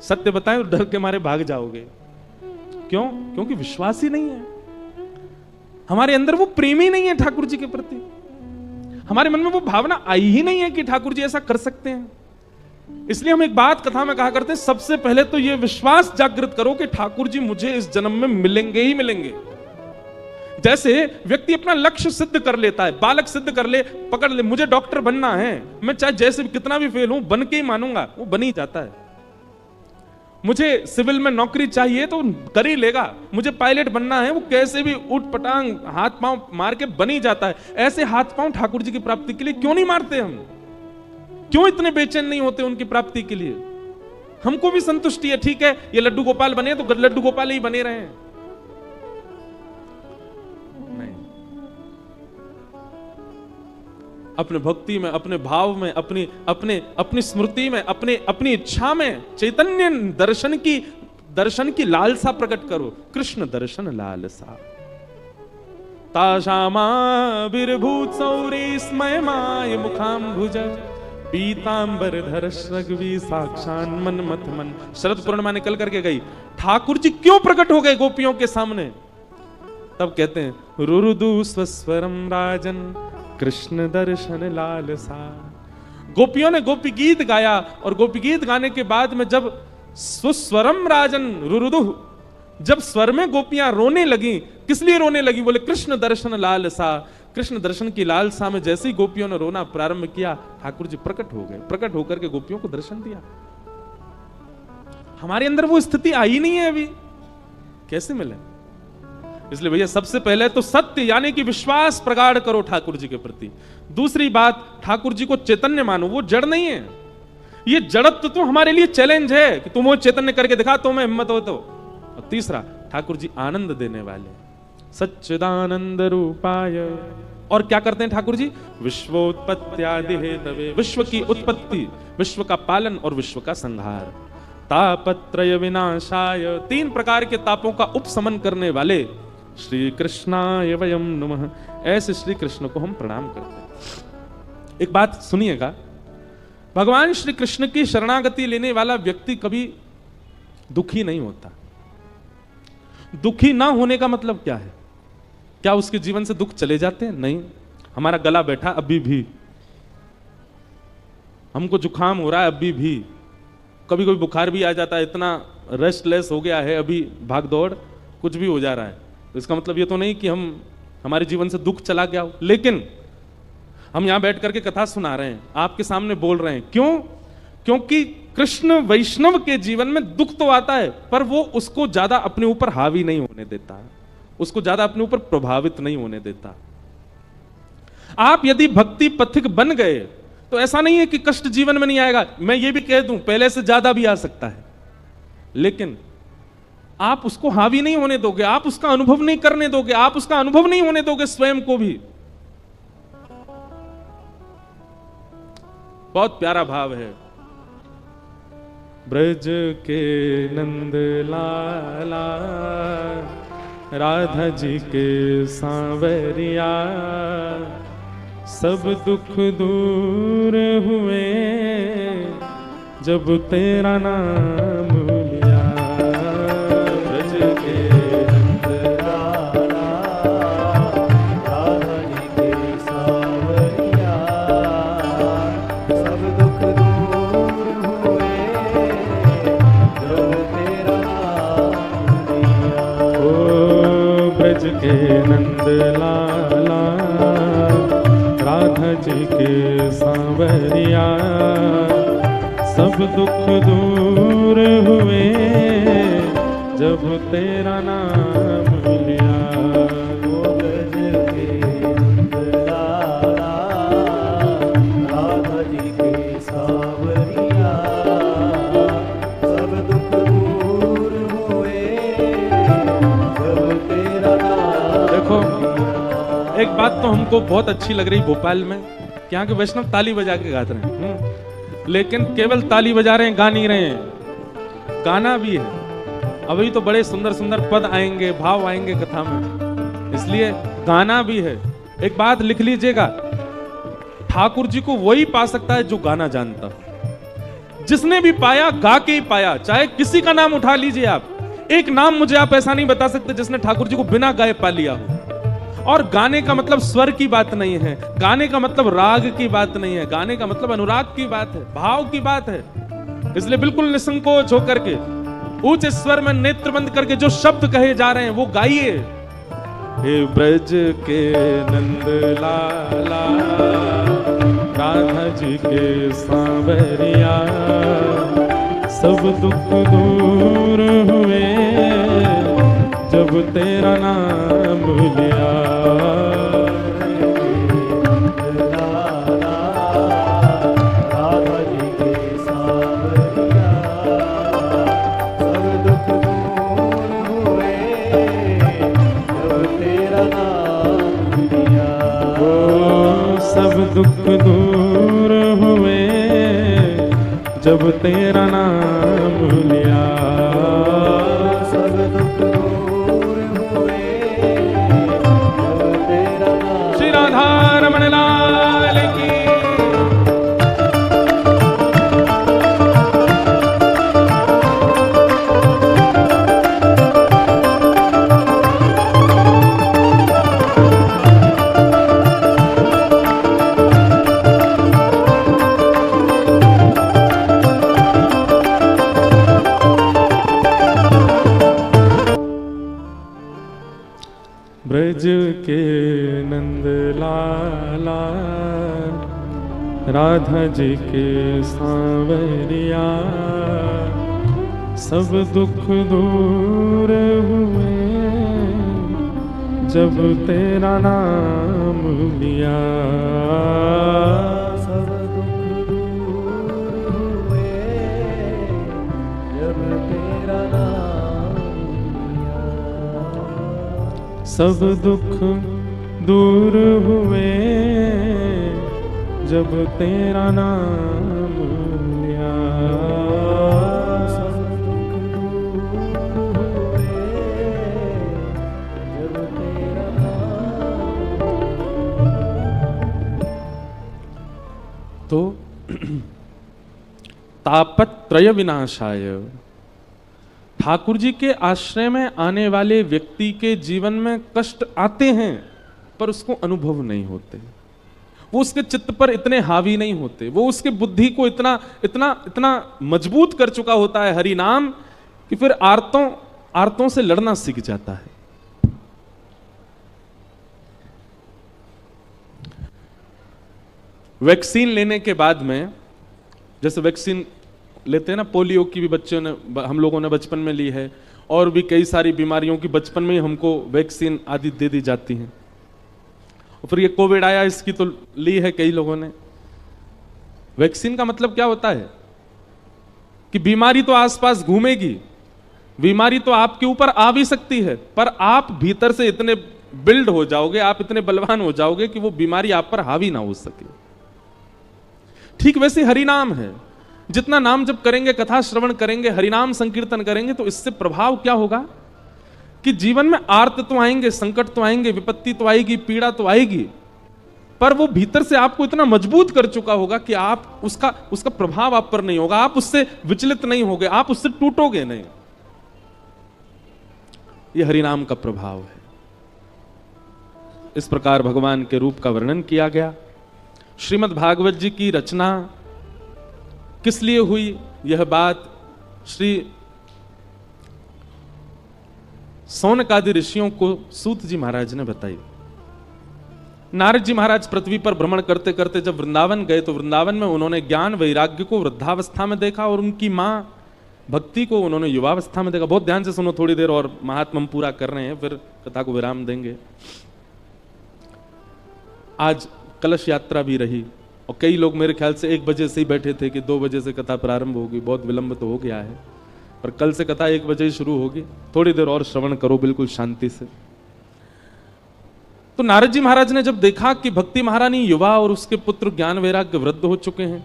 सत्य बताएं, डर के मारे भाग जाओगे। क्यों? क्योंकि विश्वास ही नहीं है हमारे अंदर, वो प्रेम ही नहीं है ठाकुर जी के प्रति। हमारे मन में वो भावना आई ही नहीं है कि ठाकुर जी ऐसा कर सकते हैं। इसलिए हम एक बात कथा में कहा करते हैं, सबसे पहले तो ये विश्वास जागृत करो कि ठाकुर जी मुझे इस जन्म में मिलेंगे ही मिलेंगे। जैसे व्यक्ति अपना लक्ष्य सिद्ध कर लेता है, बालक सिद्ध कर ले, पकड़ ले, मुझे डॉक्टर बनना है, मैं चाहे जैसे भी कितना भी फेल हूं बन के ही मानूंगा, वो बन ही जाता है। मुझे सिविल में नौकरी चाहिए तो कर ही लेगा, मुझे पायलट बनना है, वो कैसे भी उठ पटांग हाथ पांव मार के बन ही जाता है। ऐसे हाथ पांव ठाकुर जी की प्राप्ति के लिए क्यों नहीं मारते हम? क्यों इतने बेचैन नहीं होते उनकी प्राप्ति के लिए? हमको भी संतुष्टि है, ठीक है ये लड्डू गोपाल बने तो लड्डू गोपाल ही बने रहे। नहीं, अपने भक्ति में, अपने भाव में, अपनी स्मृति में, अपनी इच्छा में चैतन्य दर्शन की लालसा प्रकट करो। कृष्ण दर्शन लालसा ताशामा विर्भूत सौरी स्मयमाय मुखाम्भुज पीतांबर धर श्रगवी साक्षान मन मत मन। शरद पूर्णिमा निकल करके गई, ठाकुर जी क्यों प्रकट हो गए गोपियों के सामने? तब कहते हैं रुरुदु स्वस्वरम राजन कृष्ण दर्शन लालसा। गोपियों ने गोपी गीत गाया और गोपी गीत गाने के बाद में जब सुस्वरम राजन रुरुदु, जब स्वर में गोपियां रोने लगी, किस लिए रोने लगी? बोले कृष्ण दर्शन लालसा। कृष्ण दर्शन की लालसा में जैसे ही गोपियों ने रोना प्रारंभ किया, ठाकुर जी प्रकट हो गए। प्रकट होकर के गोपियों को दर्शन दिया। हमारे अंदर वो स्थिति आई नहीं है अभी, कैसे मिले? इसलिए भैया सबसे पहले तो सत्य यानी कि विश्वास प्रगाढ़ करो ठाकुर जी के प्रति। दूसरी बात, ठाकुर जी को चैतन्य मानो, वो जड़ नहीं है। ये जड़त्व तो हमारे लिए चैलेंज है कि तुम वो चैतन्य करके दिखा, तो मैं हिम्मत हो तो। और तीसरा, ठाकुर जी आनंद देने वाले, सच्चिदानंद रूपाय। और क्या करते हैं ठाकुर जी? विश्वोत्पत्त्यादि हेतवे, विश्व की उत्पत्ति, विश्व का पालन और विश्व का संहार। तापत्रय विनाशाय, 3 प्रकार के तापों का उपशमन करने वाले श्री कृष्णाय वयम नमः। ऐसे श्री कृष्ण को हम प्रणाम करते हैं। एक बात सुनिएगा, भगवान श्री कृष्ण की शरणागति लेने वाला व्यक्ति कभी दुखी नहीं होता। दुखी ना होने का मतलब क्या है? क्या उसके जीवन से दुख चले जाते हैं? नहीं। हमारा गला बैठा अभी भी, हमको जुकाम हो रहा है अभी भी, कभी कभी बुखार भी आ जाता है, इतना रेस्टलेस हो गया है अभी, भाग दौड़ कुछ भी हो जा रहा है। तो इसका मतलब ये तो नहीं कि हमारे जीवन से दुख चला गया हो। लेकिन हम यहां बैठ करके कथा सुना रहे हैं, आपके सामने बोल रहे हैं, क्यों? क्योंकि कृष्ण वैष्णव के जीवन में दुख तो आता है, पर वो उसको ज्यादा अपने ऊपर हावी नहीं होने देता, उसको ज्यादा अपने ऊपर प्रभावित नहीं होने देता। आप यदि भक्ति पथिक बन गए तो ऐसा नहीं है कि कष्ट जीवन में नहीं आएगा। मैं ये भी कह दूं, पहले से ज्यादा भी आ सकता है, लेकिन आप उसको हावी नहीं होने दोगे, आप उसका अनुभव नहीं करने दोगे, आप उसका अनुभव नहीं होने दोगे स्वयं को भी। बहुत प्यारा भाव है। ब्रज के नंद लाला, राधा जी के सांवरिया, सब दुख दूर हुए जब तेरा नाम लिया। ब्रज के नंद लाला, राधा जी के सांवरिया, सब दुख दूर हुए जब तेरा नाम लिया। ओ ब्रज के नंद लाला, राधा जी के सांवरिया, सब दुख दूर हुए जब तेरा नाम लिया। ब्रज के नंद लाला, राधा जी के सांवरिया, सब दुख दूर हुए जब तेरा नाम। देखो, एक बात तो हमको बहुत अच्छी लग रही भोपाल में, कि यहाँ के वैष्णव ताली बजा के गाते रहे हैं, लेकिन केवल ताली बजा रहे हैं, गा नहीं रहे हैं, गाना भी है। अभी तो बड़े सुंदर सुंदर पद आएंगे, भाव आएंगे कथा में, इसलिए गाना भी है। एक बात लिख लीजिएगा, ठाकुर जी को वही पा सकता है जो गाना जानता हो। जिसने भी पाया गा के ही पाया, चाहे किसी का नाम उठा लीजिए आप, एक नाम मुझे आप ऐसा नहीं बता सकते जिसने ठाकुर जी को बिना गाए पा लिया हो। और गाने का मतलब स्वर की बात नहीं है, गाने का मतलब राग की बात नहीं है, गाने का मतलब अनुराग की बात है, भाव की बात है। इसलिए बिल्कुल निसंकोच होकर के ऊंचे स्वर में नेत्र बंद करके जो शब्द कहे जा रहे हैं वो गाइए। हे ब्रज के नंद लाला, राधा जी के सांवरिया, सब दुख दूर हुए जब तेरा नाम लिया। राधा जी के सांवरिया, सब दुख दूर हुए जब तेरा नाम लिया। ओ सब दुख दूर हुए जब तेरा नाम लिया। ब्रज के नंद लाला, राधा जी के सांवरिया, सब दुख दूर हुए जब तेरा नाम लिया। सब दुख दूर हुए जब तेरा नाम लिया। सब दुख दूर हुए जब तेरा नाम लिया। सब दुख दूर हुए जब तेरा नाम। तो तापत्रय विनाशाय, ठाकुर जी के आश्रय में आने वाले व्यक्ति के जीवन में कष्ट आते हैं पर उसको अनुभव नहीं होते, वो उसके चित्त पर इतने हावी नहीं होते, वो उसके बुद्धि को इतना इतना इतना मजबूत कर चुका होता है हरि नाम कि फिर आर्तों से लड़ना सीख जाता है। वैक्सीन लेने के बाद में, जैसे वैक्सीन लेते हैं ना, पोलियो की भी बच्चों ने, हम लोगों ने बचपन में ली है, और भी कई सारी बीमारियों की बचपन में ही हमको वैक्सीन आदि दे दी जाती हैं। और फिर ये कोविड आया, इसकी तो ली है कई लोगों ने। वैक्सीन का मतलब क्या होता है कि बीमारी तो आसपास घूमेगी, बीमारी तो आपके ऊपर आ भी सकती है, पर आप भीतर से इतने बिल्ड हो जाओगे, आप इतने बलवान हो जाओगे कि वो बीमारी आप पर हावी ना हो सके। ठीक वैसे हरिनाम है, जितना नाम जब करेंगे, कथा श्रवण करेंगे, हरिनाम संकीर्तन करेंगे, तो इससे प्रभाव क्या होगा कि जीवन में आर्त तो आएंगे, संकट तो आएंगे, विपत्ति तो आएगी, पीड़ा तो आएगी, पर वो भीतर से आपको इतना मजबूत कर चुका होगा कि आप उसका प्रभाव आप पर नहीं होगा, आप उससे विचलित नहीं होगे, आप उससे टूटोगे नहीं। ये हरिनाम का प्रभाव है। इस प्रकार भगवान के रूप का वर्णन किया गया। श्रीमद् भागवत जी की रचना किस लिए हुई, यह बात श्री सौनकादि ऋषियों को सूत जी महाराज ने बताई। नारद जी महाराज पृथ्वी पर भ्रमण करते करते जब वृंदावन गए, तो वृंदावन में उन्होंने ज्ञान वैराग्य को वृद्धावस्था में देखा, और उनकी मां भक्ति को उन्होंने युवावस्था में देखा। बहुत ध्यान से सुनो, थोड़ी देर और महात्मा हम पूरा कर रहे हैं, फिर कथा को विराम देंगे। आज कलश यात्रा भी रही, और कई लोग मेरे ख्याल से 1 बजे से ही बैठे थे कि 2 बजे से कथा प्रारंभ होगी। बहुत विलंब तो हो गया है, पर कल से कथा 1 बजे ही शुरू होगी। थोड़ी देर और श्रवण करो बिल्कुल शांति से। तो नारद जी महाराज ने जब देखा कि भक्ति महारानी युवा और उसके पुत्र ज्ञान वैराग्य वृद्ध हो चुके हैं,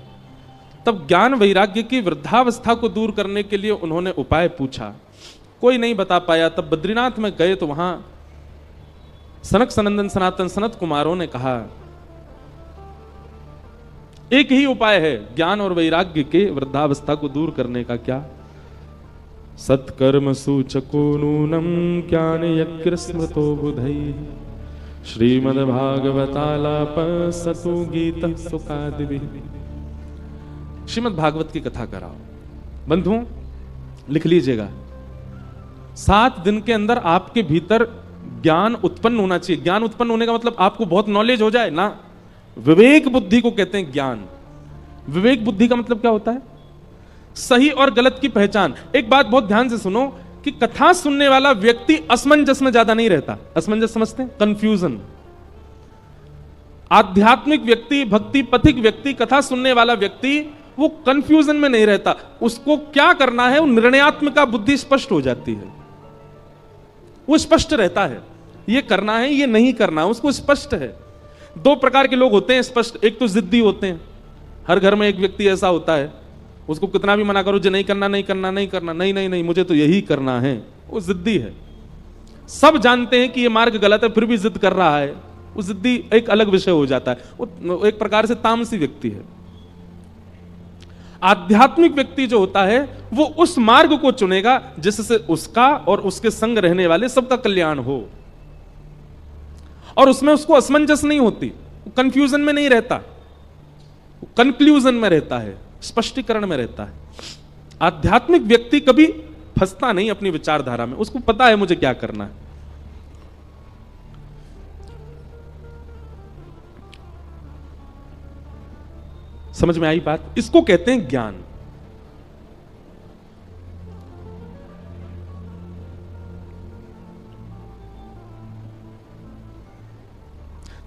तब ज्ञान वैराग्य की वृद्धावस्था को दूर करने के लिए उन्होंने उपाय पूछा। कोई नहीं बता पाया। तब बद्रीनाथ में गए तो वहां सनक सनंदन सनातन सनत कुमारों ने कहा, एक ही उपाय है ज्ञान और वैराग्य के वृद्धावस्था को दूर करने का। क्या? सत्कर्म सूचको नूनम ज्ञान यज्ञ स्मृतो बुधै श्रीमद्भागवतालाप सतु गीत सुखादिभिः। श्रीमद् भागवत की कथा कराओ। बंधुओं, लिख लीजिएगा, 7 दिन के अंदर आपके भीतर ज्ञान उत्पन्न होना चाहिए। ज्ञान उत्पन्न होने का मतलब आपको बहुत नॉलेज हो जाए ना। विवेक बुद्धि को कहते हैं ज्ञान। विवेक बुद्धि का मतलब क्या होता है? सही और गलत की पहचान। एक बात बहुत ध्यान से सुनो कि कथा सुनने वाला व्यक्ति असमंजस में ज्यादा नहीं रहता। असमंजस समझते हैं? कंफ्यूजन। आध्यात्मिक व्यक्ति, भक्ति पथिक व्यक्ति, कथा सुनने वाला व्यक्ति वो कंफ्यूजन में नहीं रहता। उसको क्या करना है, वो निर्णयात्मक बुद्धि स्पष्ट हो जाती है। वो स्पष्ट रहता है, ये करना है, ये नहीं करना है, उसको स्पष्ट है। 2 प्रकार के लोग होते हैं स्पष्ट। एक तो जिद्दी होते हैं। हर घर में एक व्यक्ति ऐसा होता है, उसको कितना भी मना करो, जो नहीं करना नहीं करना नहीं करना, नहीं नहीं नहीं मुझे तो यही करना है, वो जिद्दी है। सब जानते हैं कि ये मार्ग गलत है, फिर भी जिद कर रहा है, वो जिद्दी एक अलग विषय हो जाता है। वो एक प्रकार से तामसी व्यक्ति है। आध्यात्मिक व्यक्ति जो होता है वो उस मार्ग को चुनेगा जिससे उसका और उसके संग रहने वाले सबका कल्याण हो, और उसमें उसको असमंजस नहीं होती, कंफ्यूजन में नहीं रहता, कंक्लूजन में रहता है, स्पष्टीकरण में रहता है। आध्यात्मिक व्यक्ति कभी फंसता नहीं अपनी विचारधारा में, उसको पता है मुझे क्या करना है। समझ में आई बात? इसको कहते हैं ज्ञान।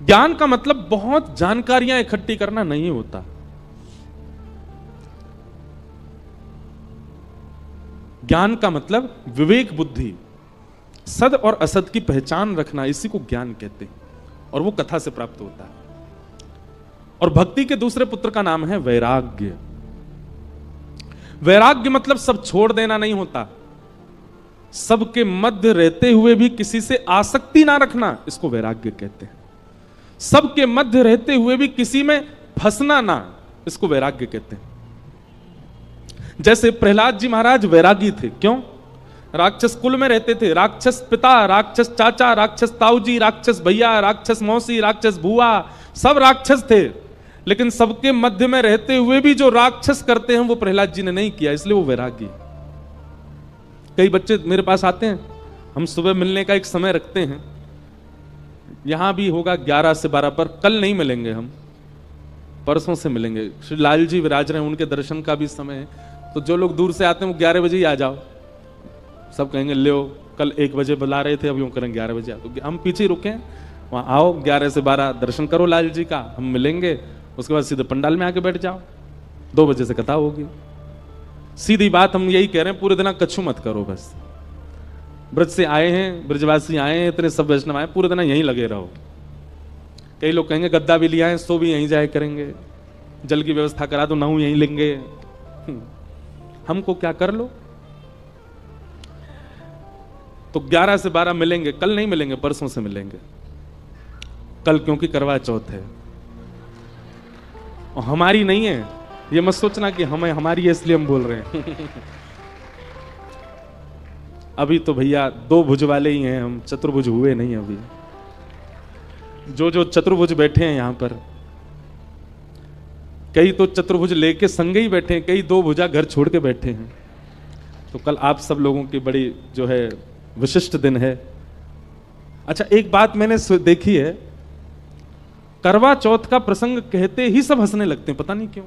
ज्ञान का मतलब बहुत जानकारियां इकट्ठी करना नहीं होता। ज्ञान का मतलब विवेक बुद्धि, सद और असद की पहचान रखना, इसी को ज्ञान कहते हैं, और वो कथा से प्राप्त होता है। और भक्ति के दूसरे पुत्र का नाम है वैराग्य। वैराग्य मतलब सब छोड़ देना नहीं होता, सबके मध्य रहते हुए भी किसी से आसक्ति ना रखना, इसको वैराग्य कहते हैं। सबके मध्य रहते हुए भी किसी में फंसना ना, इसको वैराग्य कहते हैं। जैसे प्रहलाद जी महाराज वैरागी थे। क्यों? राक्षस कुल में रहते थे। राक्षस पिता, राक्षस चाचा, राक्षस ताऊजी, राक्षस भैया, राक्षस मौसी, राक्षस बुआ, सब राक्षस थे। लेकिन सबके मध्य में रहते हुए भी जो राक्षस करते हैं वो प्रहलाद जी ने नहीं किया, इसलिए वो वैरागी। कई बच्चे मेरे पास आते हैं, हम सुबह मिलने का एक समय रखते हैं, यहां भी होगा 11 से 12 पर। कल नहीं मिलेंगे हम, परसों से मिलेंगे। श्री लाल जी विराज रहे हैं, उनके दर्शन का भी समय है। तो जो लोग दूर से आते हैं वो 11 बजे ही आ जाओ, सब कहेंगे ले कल 1 बजे बुला रहे थे, अब यूं करें 11 बजे आओ, तो हम पीछे रुके, वहां आओ 11 से 12 दर्शन करो लाल जी का, हम मिलेंगे, उसके बाद सीधे पंडाल में आके बैठ जाओ, 2 बजे से कथा होगी। सीधी बात हम यही कह रहे हैं, पूरे दिन कछु मत करो, बस ब्रज से आए हैं, ब्रजवासी आए हैं, इतने सब वैष्णव आए, पूरे दिन यहीं लगे रहो। कई लोग कहेंगे गद्दा भी लिया है, सो भी यहीं जाए करेंगे, जल की व्यवस्था करा दो, नहू यहीं लेंगे, हमको क्या कर लो। तो 11 से 12 मिलेंगे, कल नहीं मिलेंगे, परसों से मिलेंगे, कल क्योंकि करवा चौथ है और हमारी नहीं है, ये मत सोचना कि हमें हमारी है इसलिए हम बोल रहे हैं। अभी तो भैया 2 भुज वाले ही हैं हम, चतुर्भुज हुए नहीं अभी। जो चतुर्भुज बैठे हैं यहां पर, कई तो चतुर्भुज लेके संग ही बैठे हैं, कई 2 भुजा घर छोड़ के बैठे हैं। तो कल आप सब लोगों की बड़ी जो है विशिष्ट दिन है। अच्छा, एक बात मैंने देखी है, करवा चौथ का प्रसंग कहते ही सब हंसने लगते हैं, पता नहीं क्यों।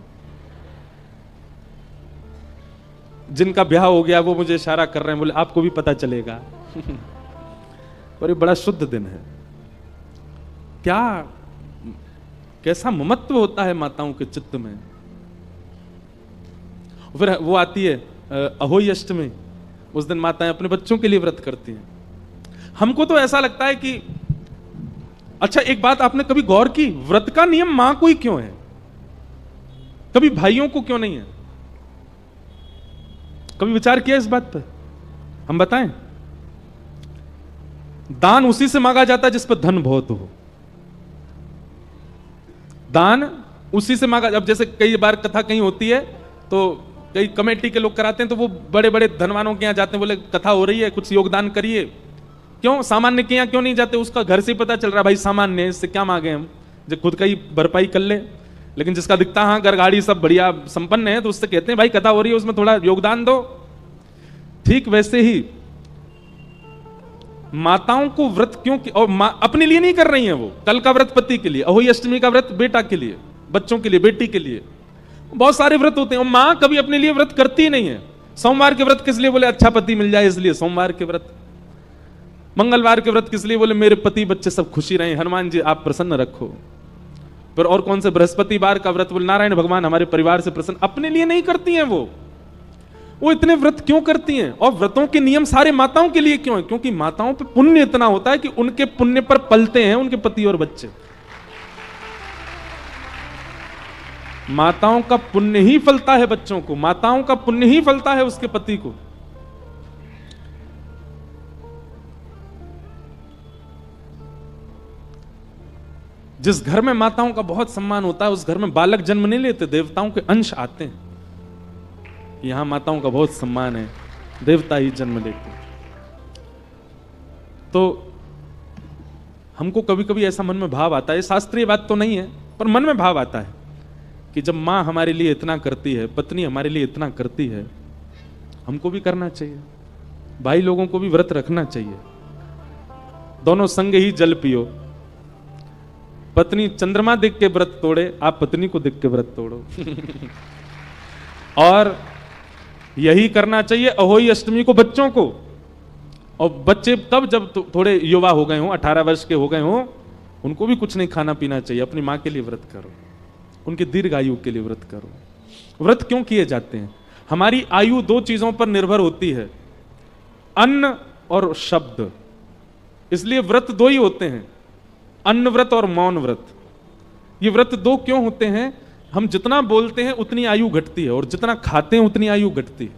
जिनका ब्याह हो गया वो मुझे इशारा कर रहे हैं, बोले आपको भी पता चलेगा। और ये बड़ा शुद्ध दिन है। क्या कैसा ममत्व होता है माताओं के चित्त में। फिर वो आती है अहोई अष्टमी, उस दिन माताएं अपने बच्चों के लिए व्रत करती हैं। हमको तो ऐसा लगता है कि अच्छा, एक बात आपने कभी गौर की, व्रत का नियम मां को ही क्यों है, कभी भाइयों को क्यों नहीं है? कभी विचार किया इस बात पर? हम बताएं। दान उसी से मांगा जाता है जिस पर धन बहुत हो, दान उसी से मांगा। अब जैसे कई बार कथा कहीं होती है तो कई कमेटी के लोग कराते हैं, तो वो बड़े बड़े धनवानों के यहां जाते हैं, बोले कथा हो रही है कुछ योगदान करिए। क्यों सामान्य के यहां क्यों नहीं जाते? उसका घर से ही पता चल रहा है भाई सामान्य है, इससे क्या मांगे हम, जो खुद का ही भरपाई कर ले। लेकिन जिसका दिखता हाँ घर गाड़ी सब बढ़िया संपन्न है, तो उससे कहते हैं भाई कथा हो रही है उसमें थोड़ा योगदान दो। ठीक वैसे ही माताओं को व्रत क्यों और अपने लिए नहीं कर रही हैं, वो कल का व्रत पति के लिए, अहोई अष्टमी का व्रत बेटा के लिए, बच्चों के लिए, बेटी के लिए, बहुत सारे व्रत होते हैं। और मां कभी अपने लिए व्रत करती ही नहीं है। सोमवार के व्रत किस लिए? बोले अच्छा पति मिल जाए इसलिए सोमवार के व्रत। मंगलवार के व्रत किस लिए? बोले मेरे पति बच्चे सब खुशी रहे, हनुमान जी आप प्रसन्न रखो। फिर और कौन से? बृहस्पतिवार का व्रत, बोले नारायण भगवान हमारे परिवार से प्रसन्न। अपने लिए नहीं करती हैं वो इतने व्रत क्यों करती हैं? और व्रतों के नियम सारे माताओं के लिए क्यों है? क्योंकि माताओं पे पुण्य इतना होता है कि उनके पुण्य पर पलते हैं उनके पति और बच्चे। माताओं का पुण्य ही फलता है बच्चों को, माताओं का पुण्य ही फलता है उसके पति को। जिस घर में माताओं का बहुत सम्मान होता है उस घर में बालक जन्म नहीं लेते, देवताओं के अंश आते हैं। यहां माताओं का बहुत सम्मान है, देवता ही जन्म लेते हैं। तो हमको कभी कभी ऐसा मन में भाव आता है, शास्त्रीय बात तो नहीं है पर मन में भाव आता है कि जब मां हमारे लिए इतना करती है, पत्नी हमारे लिए इतना करती है, हमको भी करना चाहिए। भाई लोगों को भी व्रत रखना चाहिए। दोनों संग ही जल पियो। पत्नी चंद्रमा देख के व्रत तोड़े, आप पत्नी को देख के व्रत तोड़ो। और यही करना चाहिए अहोई अष्टमी को बच्चों को। और बच्चे तब जब थोड़े युवा हो गए हों, 18 वर्ष के हो गए हों, उनको भी कुछ नहीं खाना पीना चाहिए। अपनी मां के लिए व्रत करो, उनकी दीर्घ आयु के लिए व्रत करो। व्रत क्यों किए जाते हैं? हमारी आयु 2 चीजों पर निर्भर होती है, अन्न और शब्द। इसलिए व्रत 2 ही होते हैं, अन्न व्रत और मौन व्रत। ये व्रत 2 क्यों होते हैं? हम जितना बोलते हैं उतनी आयु घटती है और जितना खाते हैं उतनी आयु घटती है।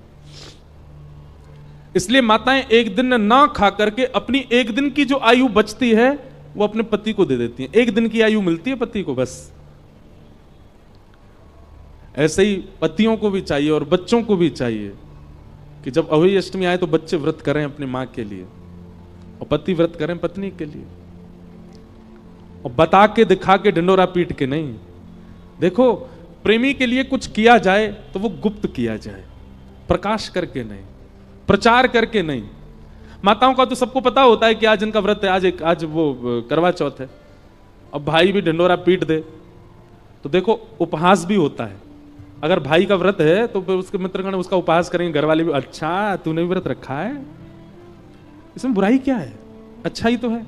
इसलिए माताएं एक दिन ना खा करके अपनी एक दिन की जो आयु बचती है वो अपने पति को दे देती हैं। 1 दिन की आयु मिलती है पति को बस। ऐसे ही पतियों को भी चाहिए और बच्चों को भी चाहिए कि जब अहोई अष्टमी आए तो बच्चे व्रत करें अपनी मां के लिए और पति व्रत करें पत्नी के लिए। और बता के दिखा के ढिंडोरा पीट के नहीं। देखो, प्रेमी के लिए कुछ किया जाए तो वो गुप्त किया जाए, प्रकाश करके नहीं, प्रचार करके नहीं। माताओं का तो सबको पता होता है कि आज इनका व्रत है, आज वो करवा चौथ है। अब भाई भी ढिंडोरा पीट दे तो देखो उपहास भी होता है। अगर भाई का व्रत है तो फिर उसके मित्रगण उसका उपहास करेंगे, घर वाले भी, अच्छा तूने भी व्रत रखा है, इसमें बुराई क्या है, अच्छा ही तो है।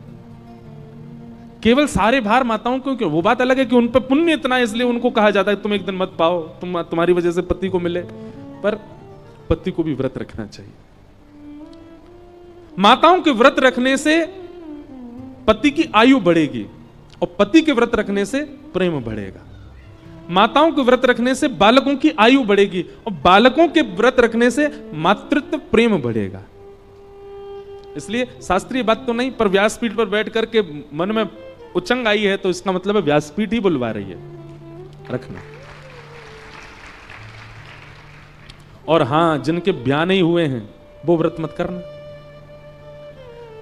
केवल सारे भार माताओं को क्यों? वो बात अलग है कि उन पर पुण्य इतना है इसलिए उनको कहा जाता है तुम एक दिन मत पाओ, तुम्हारी वजह से पति को मिले, पर पति को भी व्रत रखना चाहिए। माताओं के व्रत रखने से पति की आयु बढ़ेगी और पति के व्रत रखने से प्रेम बढ़ेगा। माताओं के व्रत रखने से बालकों की आयु बढ़ेगी और बालकों के व्रत रखने से मातृत्व प्रेम बढ़ेगा। इसलिए शास्त्रीय बात तो नहीं, पर व्यासपीठ पर बैठ करके मन में उचंग आई है तो इसका मतलब है व्यासपीठ ही बुलवा रही है, रखना। और हां, जिनके ब्याह नहीं हुए हैं वो व्रत मत करना।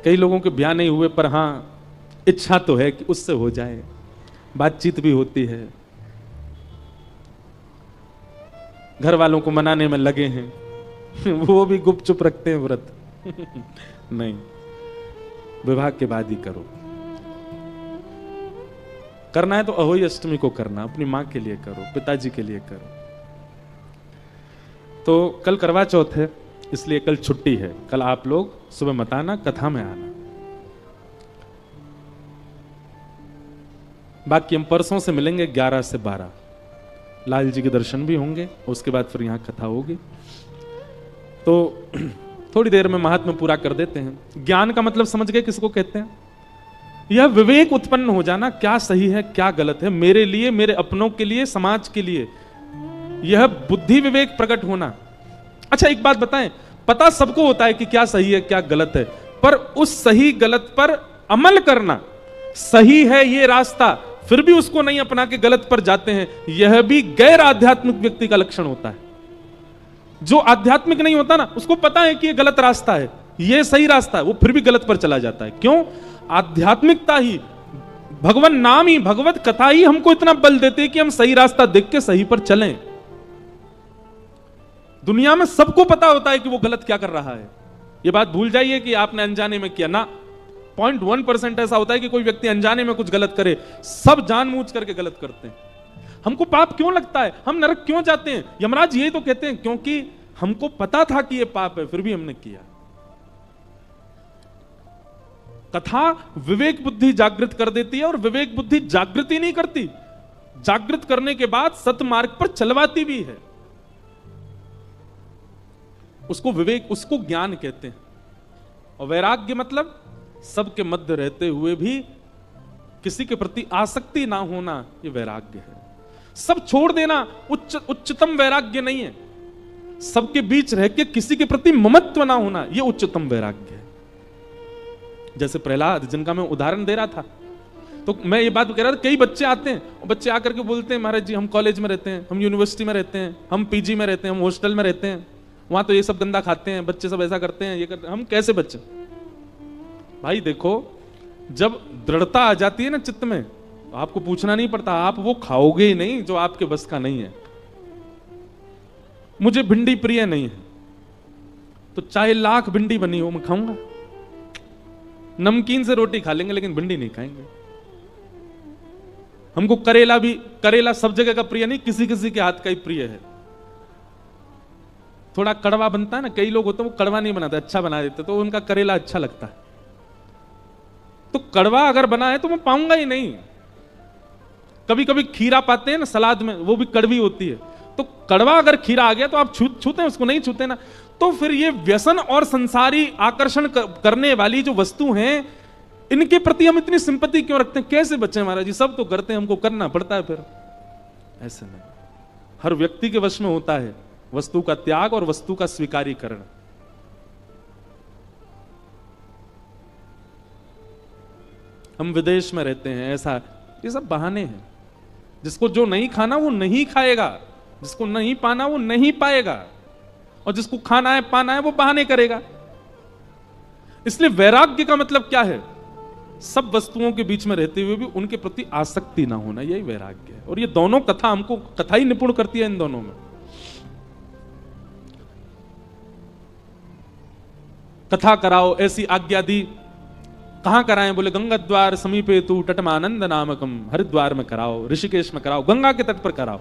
कई लोगों के ब्याह नहीं हुए पर हां इच्छा तो है कि उससे हो जाए, बातचीत भी होती है, घर वालों को मनाने में लगे हैं वो भी गुपचुप रखते हैं व्रत नहीं, विवाह के बाद ही करो। करना है तो अहोई अष्टमी को करना, अपनी मां के लिए करो, पिताजी के लिए करो। तो कल करवा चौथ है इसलिए कल छुट्टी है, कल आप लोग सुबह मत आना, कथा में आना। बाकी हम परसों से मिलेंगे 11 से 12, लाल जी के दर्शन भी होंगे, उसके बाद फिर यहां कथा होगी। तो थोड़ी देर में महात्मा पूरा कर देते हैं। ज्ञान का मतलब समझ गए किसको कहते हैं? यह विवेक उत्पन्न हो जाना, क्या सही है क्या गलत है, मेरे लिए, मेरे अपनों के लिए, समाज के लिए, यह बुद्धि विवेक प्रकट होना। अच्छा एक बात बताएं, पता सबको होता है कि क्या सही है क्या गलत है, पर उस सही गलत पर अमल करना, सही है ये रास्ता फिर भी उसको नहीं अपना के गलत पर जाते हैं, यह भी गैर आध्यात्मिक व्यक्ति का लक्षण होता है। जो आध्यात्मिक नहीं होता ना, उसको पता है कि ये गलत रास्ता है, ये सही रास्ता है, वो फिर भी गलत पर चला जाता है। क्यों? आध्यात्मिकता ही, भगवान नाम ही, भगवत कथा ही हमको इतना बल देते हैं कि हम सही रास्ता देख के सही पर चलें। दुनिया में सबको पता होता है कि वो गलत क्या कर रहा है। ये बात भूल जाइए कि आपने अनजाने में किया ना, 0.1% ऐसा होता है कि कोई व्यक्ति अनजाने में कुछ गलत करे, सब जानबूझ करके गलत करते हैं। हमको पाप क्यों लगता है, हम नरक क्यों जाते हैं? यमराज यही तो कहते हैं, क्योंकि हमको पता था कि ये पाप है फिर भी हमने किया। कथा विवेक बुद्धि जागृत कर देती है और विवेक बुद्धि जागृति नहीं करती, जागृत करने के बाद सतमार्ग पर चलवाती भी है। उसको विवेक, उसको ज्ञान कहते हैं। और वैराग्य मतलब सबके मध्य रहते हुए भी किसी के प्रति आसक्ति ना होना, ये वैराग्य है। सब छोड़ देना उच्चतम वैराग्य नहीं है, सबके बीच रह के किसी के प्रति ममत्व ना होना, ये उच्चतम वैराग्य है। जैसे प्रहलाद, जिनका मैं उदाहरण दे रहा था, तो मैं ये बात कह रहा था, कई बच्चे आते हैं और बच्चे आकर के बोलते हैं महाराज जी हम कॉलेज में रहते हैं, हम यूनिवर्सिटी में रहते हैं, हम पीजी में रहते हैं, हम हॉस्टल में रहते हैं, वहां तो ये सब गंदा खाते हैं, बच्चे सब ऐसा करते हैं, ये करते हैं, हम कैसे बच्चे? भाई देखो, जब दृढ़ता आ जाती है ना चित्त में, आपको पूछना नहीं पड़ता, आप वो खाओगे ही नहीं जो आपके बस का नहीं है। मुझे भिंडी प्रिय नहीं है तो चाहे लाख भिंडी बनी हो मैं खाऊंगा, नमकीन से रोटी खा लेंगे लेकिन भिंडी नहीं खाएंगे। हमको करेला भी, करेला सब जगह का प्रिय नहीं, किसी किसी के हाथ का ही प्रिय है। थोड़ा कड़वा बनता है ना, कई लोग होते हैं वो कड़वा नहीं बनाते, अच्छा बना देते तो उनका करेला अच्छा लगता है। तो कड़वा अगर बना है तो मैं पाऊंगा ही नहीं। कभी कभी खीरा पाते हैं ना सलाद में, वो भी कड़वी होती है, तो कड़वा अगर खीरा आ गया तो आप छूते हैं उसको, नहीं छूते ना। तो फिर ये व्यसन और संसारी आकर्षण करने वाली जो वस्तु हैं, इनके प्रति हम इतनी सिंपैथी क्यों रखते हैं? कैसे बच्चे महाराज जी, सब तो करते हैं, हमको करना पड़ता है। फिर ऐसे नहीं, हर व्यक्ति के वश में होता है वस्तु का त्याग और वस्तु का स्वीकारीकरण। हम विदेश में रहते हैं, ऐसा, ये सब बहाने हैं। जिसको जो नहीं खाना वो नहीं खाएगा, जिसको नहीं पाना वो नहीं पाएगा, और जिसको खाना है पाना है वो बहाने करेगा। इसलिए वैराग्य का मतलब क्या है? सब वस्तुओं के बीच में रहते हुए भी उनके प्रति आसक्ति ना होना, यही वैराग्य है। और ये दोनों कथा हमको, कथा ही निपुण करती है इन दोनों में। कथा कराओ ऐसी आज्ञा दी, कहां कराएं? बोले गंगा द्वार समीपे तू तटमानंद नामकम, हरिद्वार में कराओ, ऋषिकेश में कराओ, गंगा के तट पर कराओ।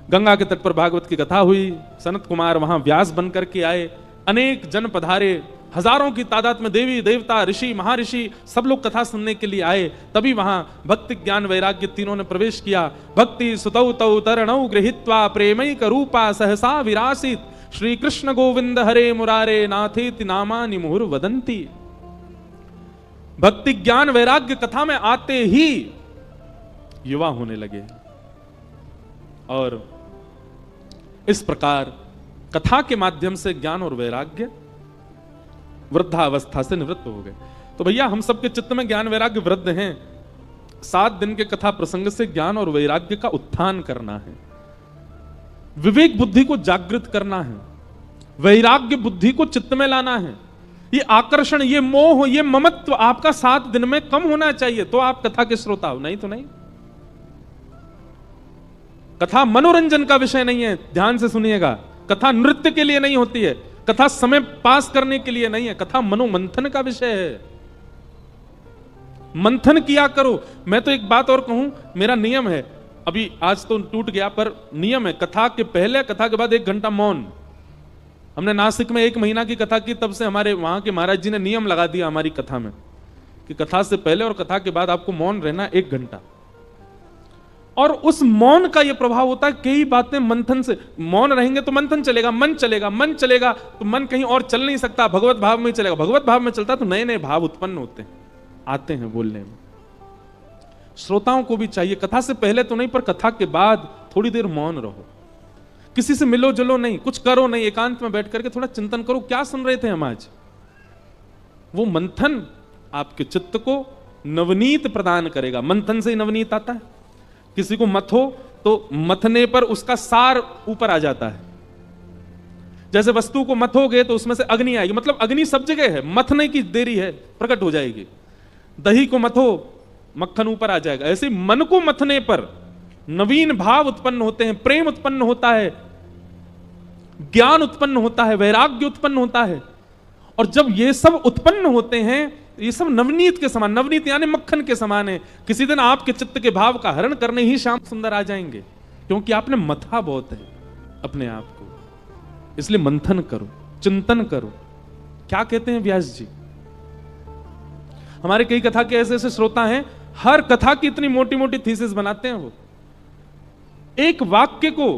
गंगा के तट पर भागवत की कथा हुई, सनत कुमार वहां व्यास बनकर के आए, अनेक जन पधारे, हजारों की तादाद में देवी देवता ऋषि महर्षि सब लोग कथा सुनने के लिए आए। तभी वहां भक्ति ज्ञान वैराग्य तीनों ने प्रवेश किया। भक्ति सुतौ तौ तरणौ गृहीत्वा प्रेमैक रूपा सहसा विरासित, श्री कृष्ण गोविंद हरे मुरारे नाथेति नामानि मुहुर वदंती। भक्ति ज्ञान वैराग्य कथा में आते ही युवा होने लगे और इस प्रकार कथा के माध्यम से ज्ञान और वैराग्य वृद्धावस्था से निवृत्त हो गए। तो भैया हम सबके चित्त में ज्ञान वैराग्य वृद्ध हैं। 7 दिन के कथा प्रसंग से ज्ञान और वैराग्य का उत्थान करना है, विवेक बुद्धि को जागृत करना है, वैराग्य बुद्धि को चित्त में लाना है। ये आकर्षण, ये मोह, ये ममत्व आपका 7 दिन में कम होना चाहिए, तो आप कथा के श्रोता हो, नहीं तो नहीं। कथा मनोरंजन का विषय नहीं है, ध्यान से सुनिएगा। कथा नृत्य के लिए नहीं होती है, कथा समय पास करने के लिए नहीं है, कथा मनोमंथन का विषय है। मंथन किया करो। मैं तो एक बात और कहूं, मेरा नियम है, अभी आज तो टूट गया पर नियम है, कथा के पहले कथा के बाद 1 घंटा मौन। हमने नासिक में 1 महीना की कथा की, तब से हमारे वहां के महाराज जी ने नियम लगा दिया हमारी कथा में कि कथा से पहले और कथा के बाद आपको मौन रहना 1 घंटा। और उस मौन का यह प्रभाव होता है, कई बातें मंथन से, मौन रहेंगे तो मंथन चलेगा, मन चलेगा, मन चलेगा तो मन कहीं और चल नहीं सकता, भगवत भाव में ही चलेगा। भगवत भाव में चलता तो नए नए भाव उत्पन्न होते हैं, आते हैं बोलने में। श्रोताओं को भी चाहिए, कथा से पहले तो नहीं पर कथा के बाद थोड़ी देर मौन रहो, किसी से मिलो जुलो नहीं, कुछ करो नहीं, एकांत में बैठ करके थोड़ा चिंतन करो, क्या सुन रहे थे हम आज। वो मंथन आपके चित्त को नवनीत प्रदान करेगा। मंथन से ही नवनीत आता है। किसी को मथो तो मथने पर उसका सार ऊपर आ जाता है। जैसे वस्तु को मथोगे तो उसमें से अग्नि आएगी, मतलब अग्नि सब जगह है, मथने की देरी है, प्रकट हो जाएगी। दही को मथो, मक्खन ऊपर आ जाएगा। ऐसे मन को मथने पर नवीन भाव उत्पन्न होते हैं, प्रेम उत्पन्न होता है, ज्ञान उत्पन्न होता है, वैराग्य उत्पन्न होता है। और जब ये सब उत्पन्न होते हैं, ये सब नवनीत के समान, नवनीत यानी मक्खन के समान है। किसी दिन आपके चित्त के भाव का हरण करने ही श्याम सुंदर आ जाएंगे, क्योंकि आपने मथा बहुत है अपने आप को। इसलिए मंथन करो, चिंतन करो। क्या कहते हैं व्यास जी? हमारे कई कथा के ऐसे ऐसे श्रोता हैं, हर कथा की इतनी मोटी मोटी थीसिस बनाते हैं। वो एक वाक्य को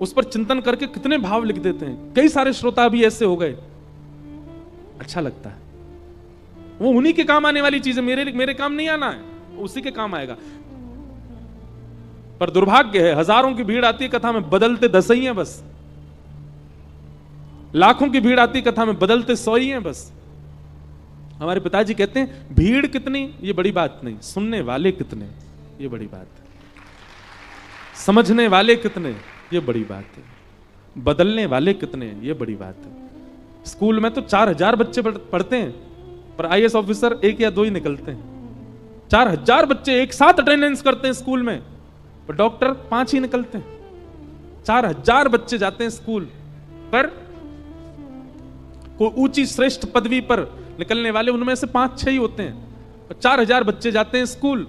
उस पर चिंतन करके कितने भाव लिख देते हैं। कई सारे श्रोता भी ऐसे हो गए, अच्छा लगता है। वो उन्हीं के काम आने वाली चीज है, मेरे काम नहीं आना है, उसी के काम आएगा। पर दुर्भाग्य है, हजारों की भीड़ आती है कथा में, बदलते 10 ही हैं बस। लाखों की भीड़ आती कथा में, बदलते 100 ही हैं बस। हमारे पिताजी कहते हैं भीड़ कितनी ये बड़ी बात नहीं, सुनने वाले कितने ये बड़ी बात है, समझने वाले कितने ये बड़ी बात है, बदलने वाले कितने ये बड़ी बात है। स्कूल में तो 4000 बच्चे पढ़ते हैं, पर IAS ऑफिसर 1 या 2 ही निकलते हैं। 4000 बच्चे एक साथ अटेंडेंस करते हैं स्कूल में, पर डॉक्टर 5 ही निकलते हैं। 4000 बच्चे जाते हैं स्कूल पर, कोई ऊंची श्रेष्ठ पदवी पर निकलने वाले उनमें से 5-6 ही होते हैं। 4000 बच्चे जाते हैं स्कूल,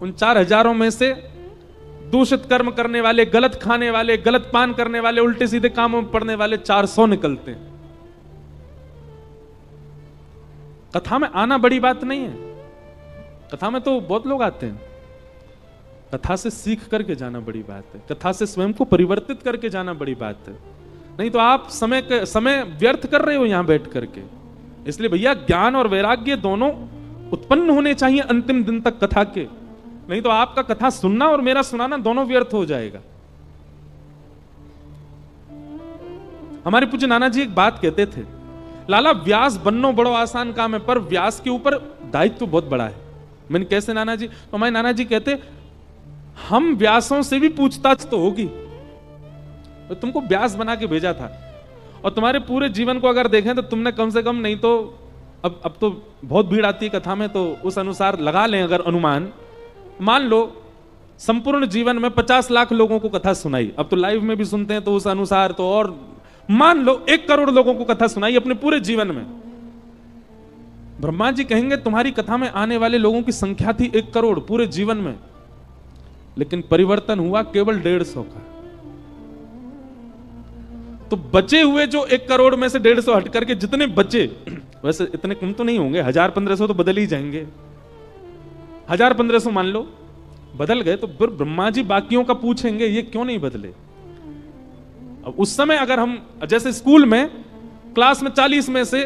उन 4000 में से दूषित कर्म करने वाले, गलत खाने वाले, गलत पान करने वाले, उल्टे सीधे कामों में पड़ने वाले 400 निकलते हैं। कथा में आना बड़ी बात नहीं है, कथा में तो बहुत लोग आते हैं। कथा से सीख करके जाना बड़ी बात है, कथा से स्वयं को परिवर्तित करके जाना बड़ी बात है। नहीं तो आप समय व्यर्थ कर रहे हो यहां बैठ करके। इसलिए भैया ज्ञान और वैराग्य दोनों उत्पन्न होने चाहिए अंतिम दिन तक कथा के, नहीं तो आपका कथा सुनना और मेरा सुनाना दोनों व्यर्थ हो जाएगा। हमारे पूज्य नाना जी एक बात कहते थे, लाला व्यास बनना बड़ो आसान काम है, पर व्यास के ऊपर दायित्व तो बहुत बड़ा है। मैंने कैसे नाना जी? तो हमारे नाना जी कहते हम व्यासों से भी पूछताछ तो होगी, तो तुमको व्यास बना के भेजा था, और तुम्हारे पूरे जीवन को अगर देखें तो तुमने कम से कम, नहीं तो अब तो बहुत भीड़ आती है कथा में, तो उस अनुसार लगा लें अगर अनुमान, मान लो संपूर्ण जीवन में 50 लाख लोगों को कथा सुनाई, अब तो लाइव में भी सुनते हैं तो उस अनुसार तो, और मान लो 1 करोड़ लोगों को कथा सुनाई अपने पूरे जीवन में। ब्रह्मा जी कहेंगे तुम्हारी कथा में आने वाले लोगों की संख्या थी 1 करोड़ पूरे जीवन में, लेकिन परिवर्तन हुआ केवल 150 का। तो बचे हुए जो 1 करोड़ में से 150 हट करके जितने बचे, वैसे इतने कम तो नहीं होंगे, 1000-1500 तो बदल ही जाएंगे, 1000-1500 मान लो बदल गए, तो फिर ब्रह्मा जी बाकियों का पूछेंगे ये क्यों नहीं बदले। अब उस समय अगर हम जैसे स्कूल में क्लास में 40 में से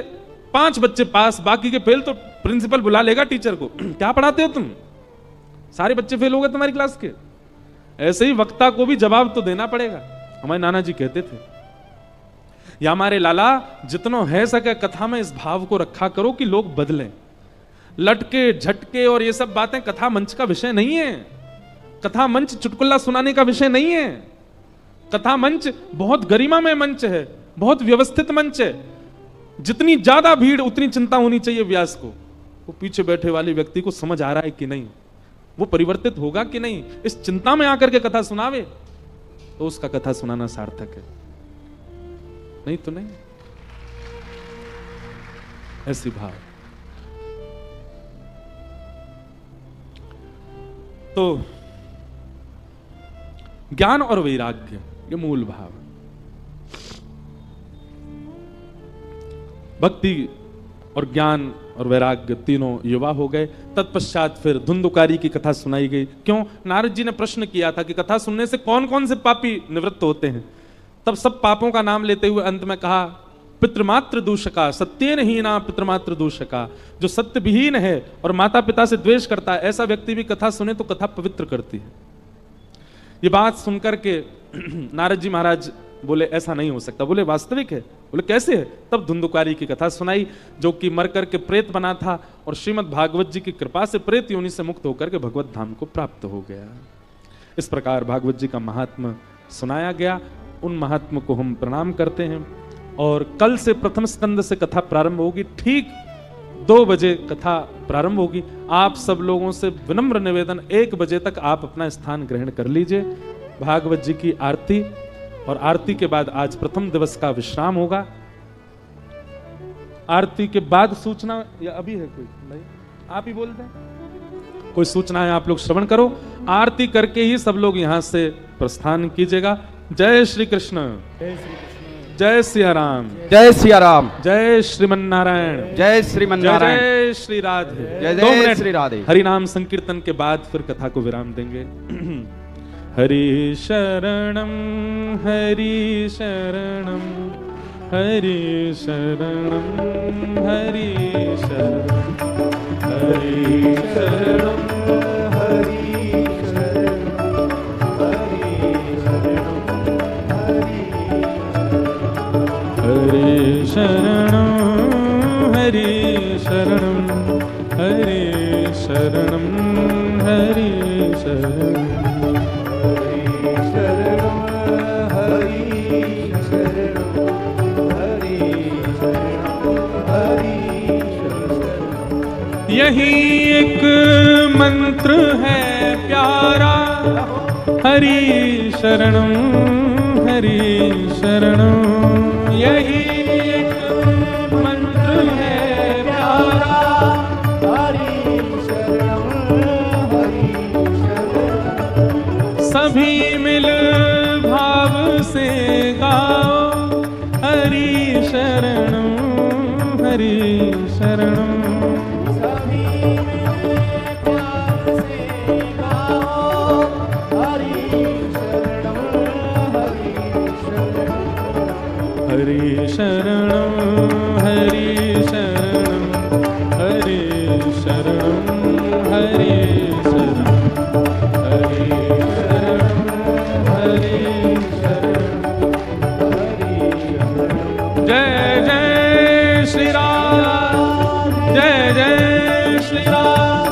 5 बच्चे पास बाकी के फेल, तो प्रिंसिपल बुला लेगा टीचर को, क्या पढ़ाते हो तुम, सारे बच्चे फेल हो गए तुम्हारी क्लास के। ऐसे ही वक्ता को भी जवाब तो देना पड़ेगा। हमारे नाना जी कहते थे, या हमारे लाला जितनो है सके कथा में इस भाव को रखा करो कि लोग बदलें। लटके झटके और ये सब बातें कथा मंच का विषय नहीं है। कथा मंच चुटकुला सुनाने का विषय नहीं है। कथा मंच बहुत गरिमा में मंच है, बहुत व्यवस्थित मंच है। जितनी ज्यादा भीड़ उतनी चिंता होनी चाहिए व्यास को, वो पीछे बैठे वाले व्यक्ति को समझ आ रहा है कि नहीं, वो परिवर्तित होगा कि नहीं, इस चिंता में आकर के कथा सुनावे तो उसका कथा सुनाना सार्थक है, नहीं तो नहीं। ऐसी भाव। तो ज्ञान और वैराग्य ये मूल भाव। भक्ति और ज्ञान और वैराग्य तीनों युवा हो गए। तत्पश्चात फिर धुंधुकारी की कथा सुनाई गई। क्यों? नारद जी ने प्रश्न किया था कि कथा सुनने से कौन कौन से पापी निवृत्त होते हैं। तब सब पापों का नाम लेते हुए अंत में कहा, पितृमात्र दूषका सत्येन हीना पितृमात्र दूषका, जो सत्य विहीन है और माता पिता से द्वेष करता है, ऐसा व्यक्ति भी कथा सुने तो कथा पवित्र करती है। ये बात सुनकर के नारद जी महाराज बोले ऐसा नहीं हो सकता। बोले वास्तविक है। बोले कैसे है? तब धुंधुकारी की कथा सुनाई, जो कि मर करके प्रेत बना था और श्रीमद् भागवत जी की कृपा से प्रेत योनि से मुक्त होकर के भगवत धाम को प्राप्त हो गया। इस प्रकार भागवत जी का महात्म सुनाया गया। उन महात्म को हम प्रणाम करते हैं। और कल से प्रथम स्कंद से कथा प्रारंभ होगी। ठीक 2 बजे कथा प्रारंभ होगी। आप सब लोगों से विनम्र निवेदन, 1 बजे तक आप अपना स्थान ग्रहण कर लीजिए। भागवत जी की आरती, और आरती के बाद आज प्रथम दिवस का विश्राम होगा। आरती के बाद सूचना, या अभी है कोई? नहीं, आप ही बोल दें। कोई सूचना है आप लोग श्रवण करो। आरती करके ही सब लोग यहां से प्रस्थान कीजिएगा। जय श्री कृष्ण, जय सिया राम, जय सिया राम, जय श्रीमन नारायण, जय श्रीमन नारायण, जय श्री राधे, जय 2 मिनट श्री राधे। हरि नाम संकीर्तन के बाद फिर कथा को विराम देंगे। हरि शरणम हरि शरणम हरि शरणम हरि शरणम हरि शरणम हरि शरणम हरि शरणम हरि शरणम हरि शरणम यही एक मंत्र है प्यारा, हरि शरणम हरि शरणम। यही एक मंत्र है प्यारा, हरि शरणम हरि शरणम। सभी मिल भाव से गाओ, हरि शरणम हरि शरणम। हरि शरणम हरि शरणम हरि शरणम हरि शरणम हरि शरणम हरि शरणम हरि शरणम। जय जय श्री राम, जय जय श्री राम।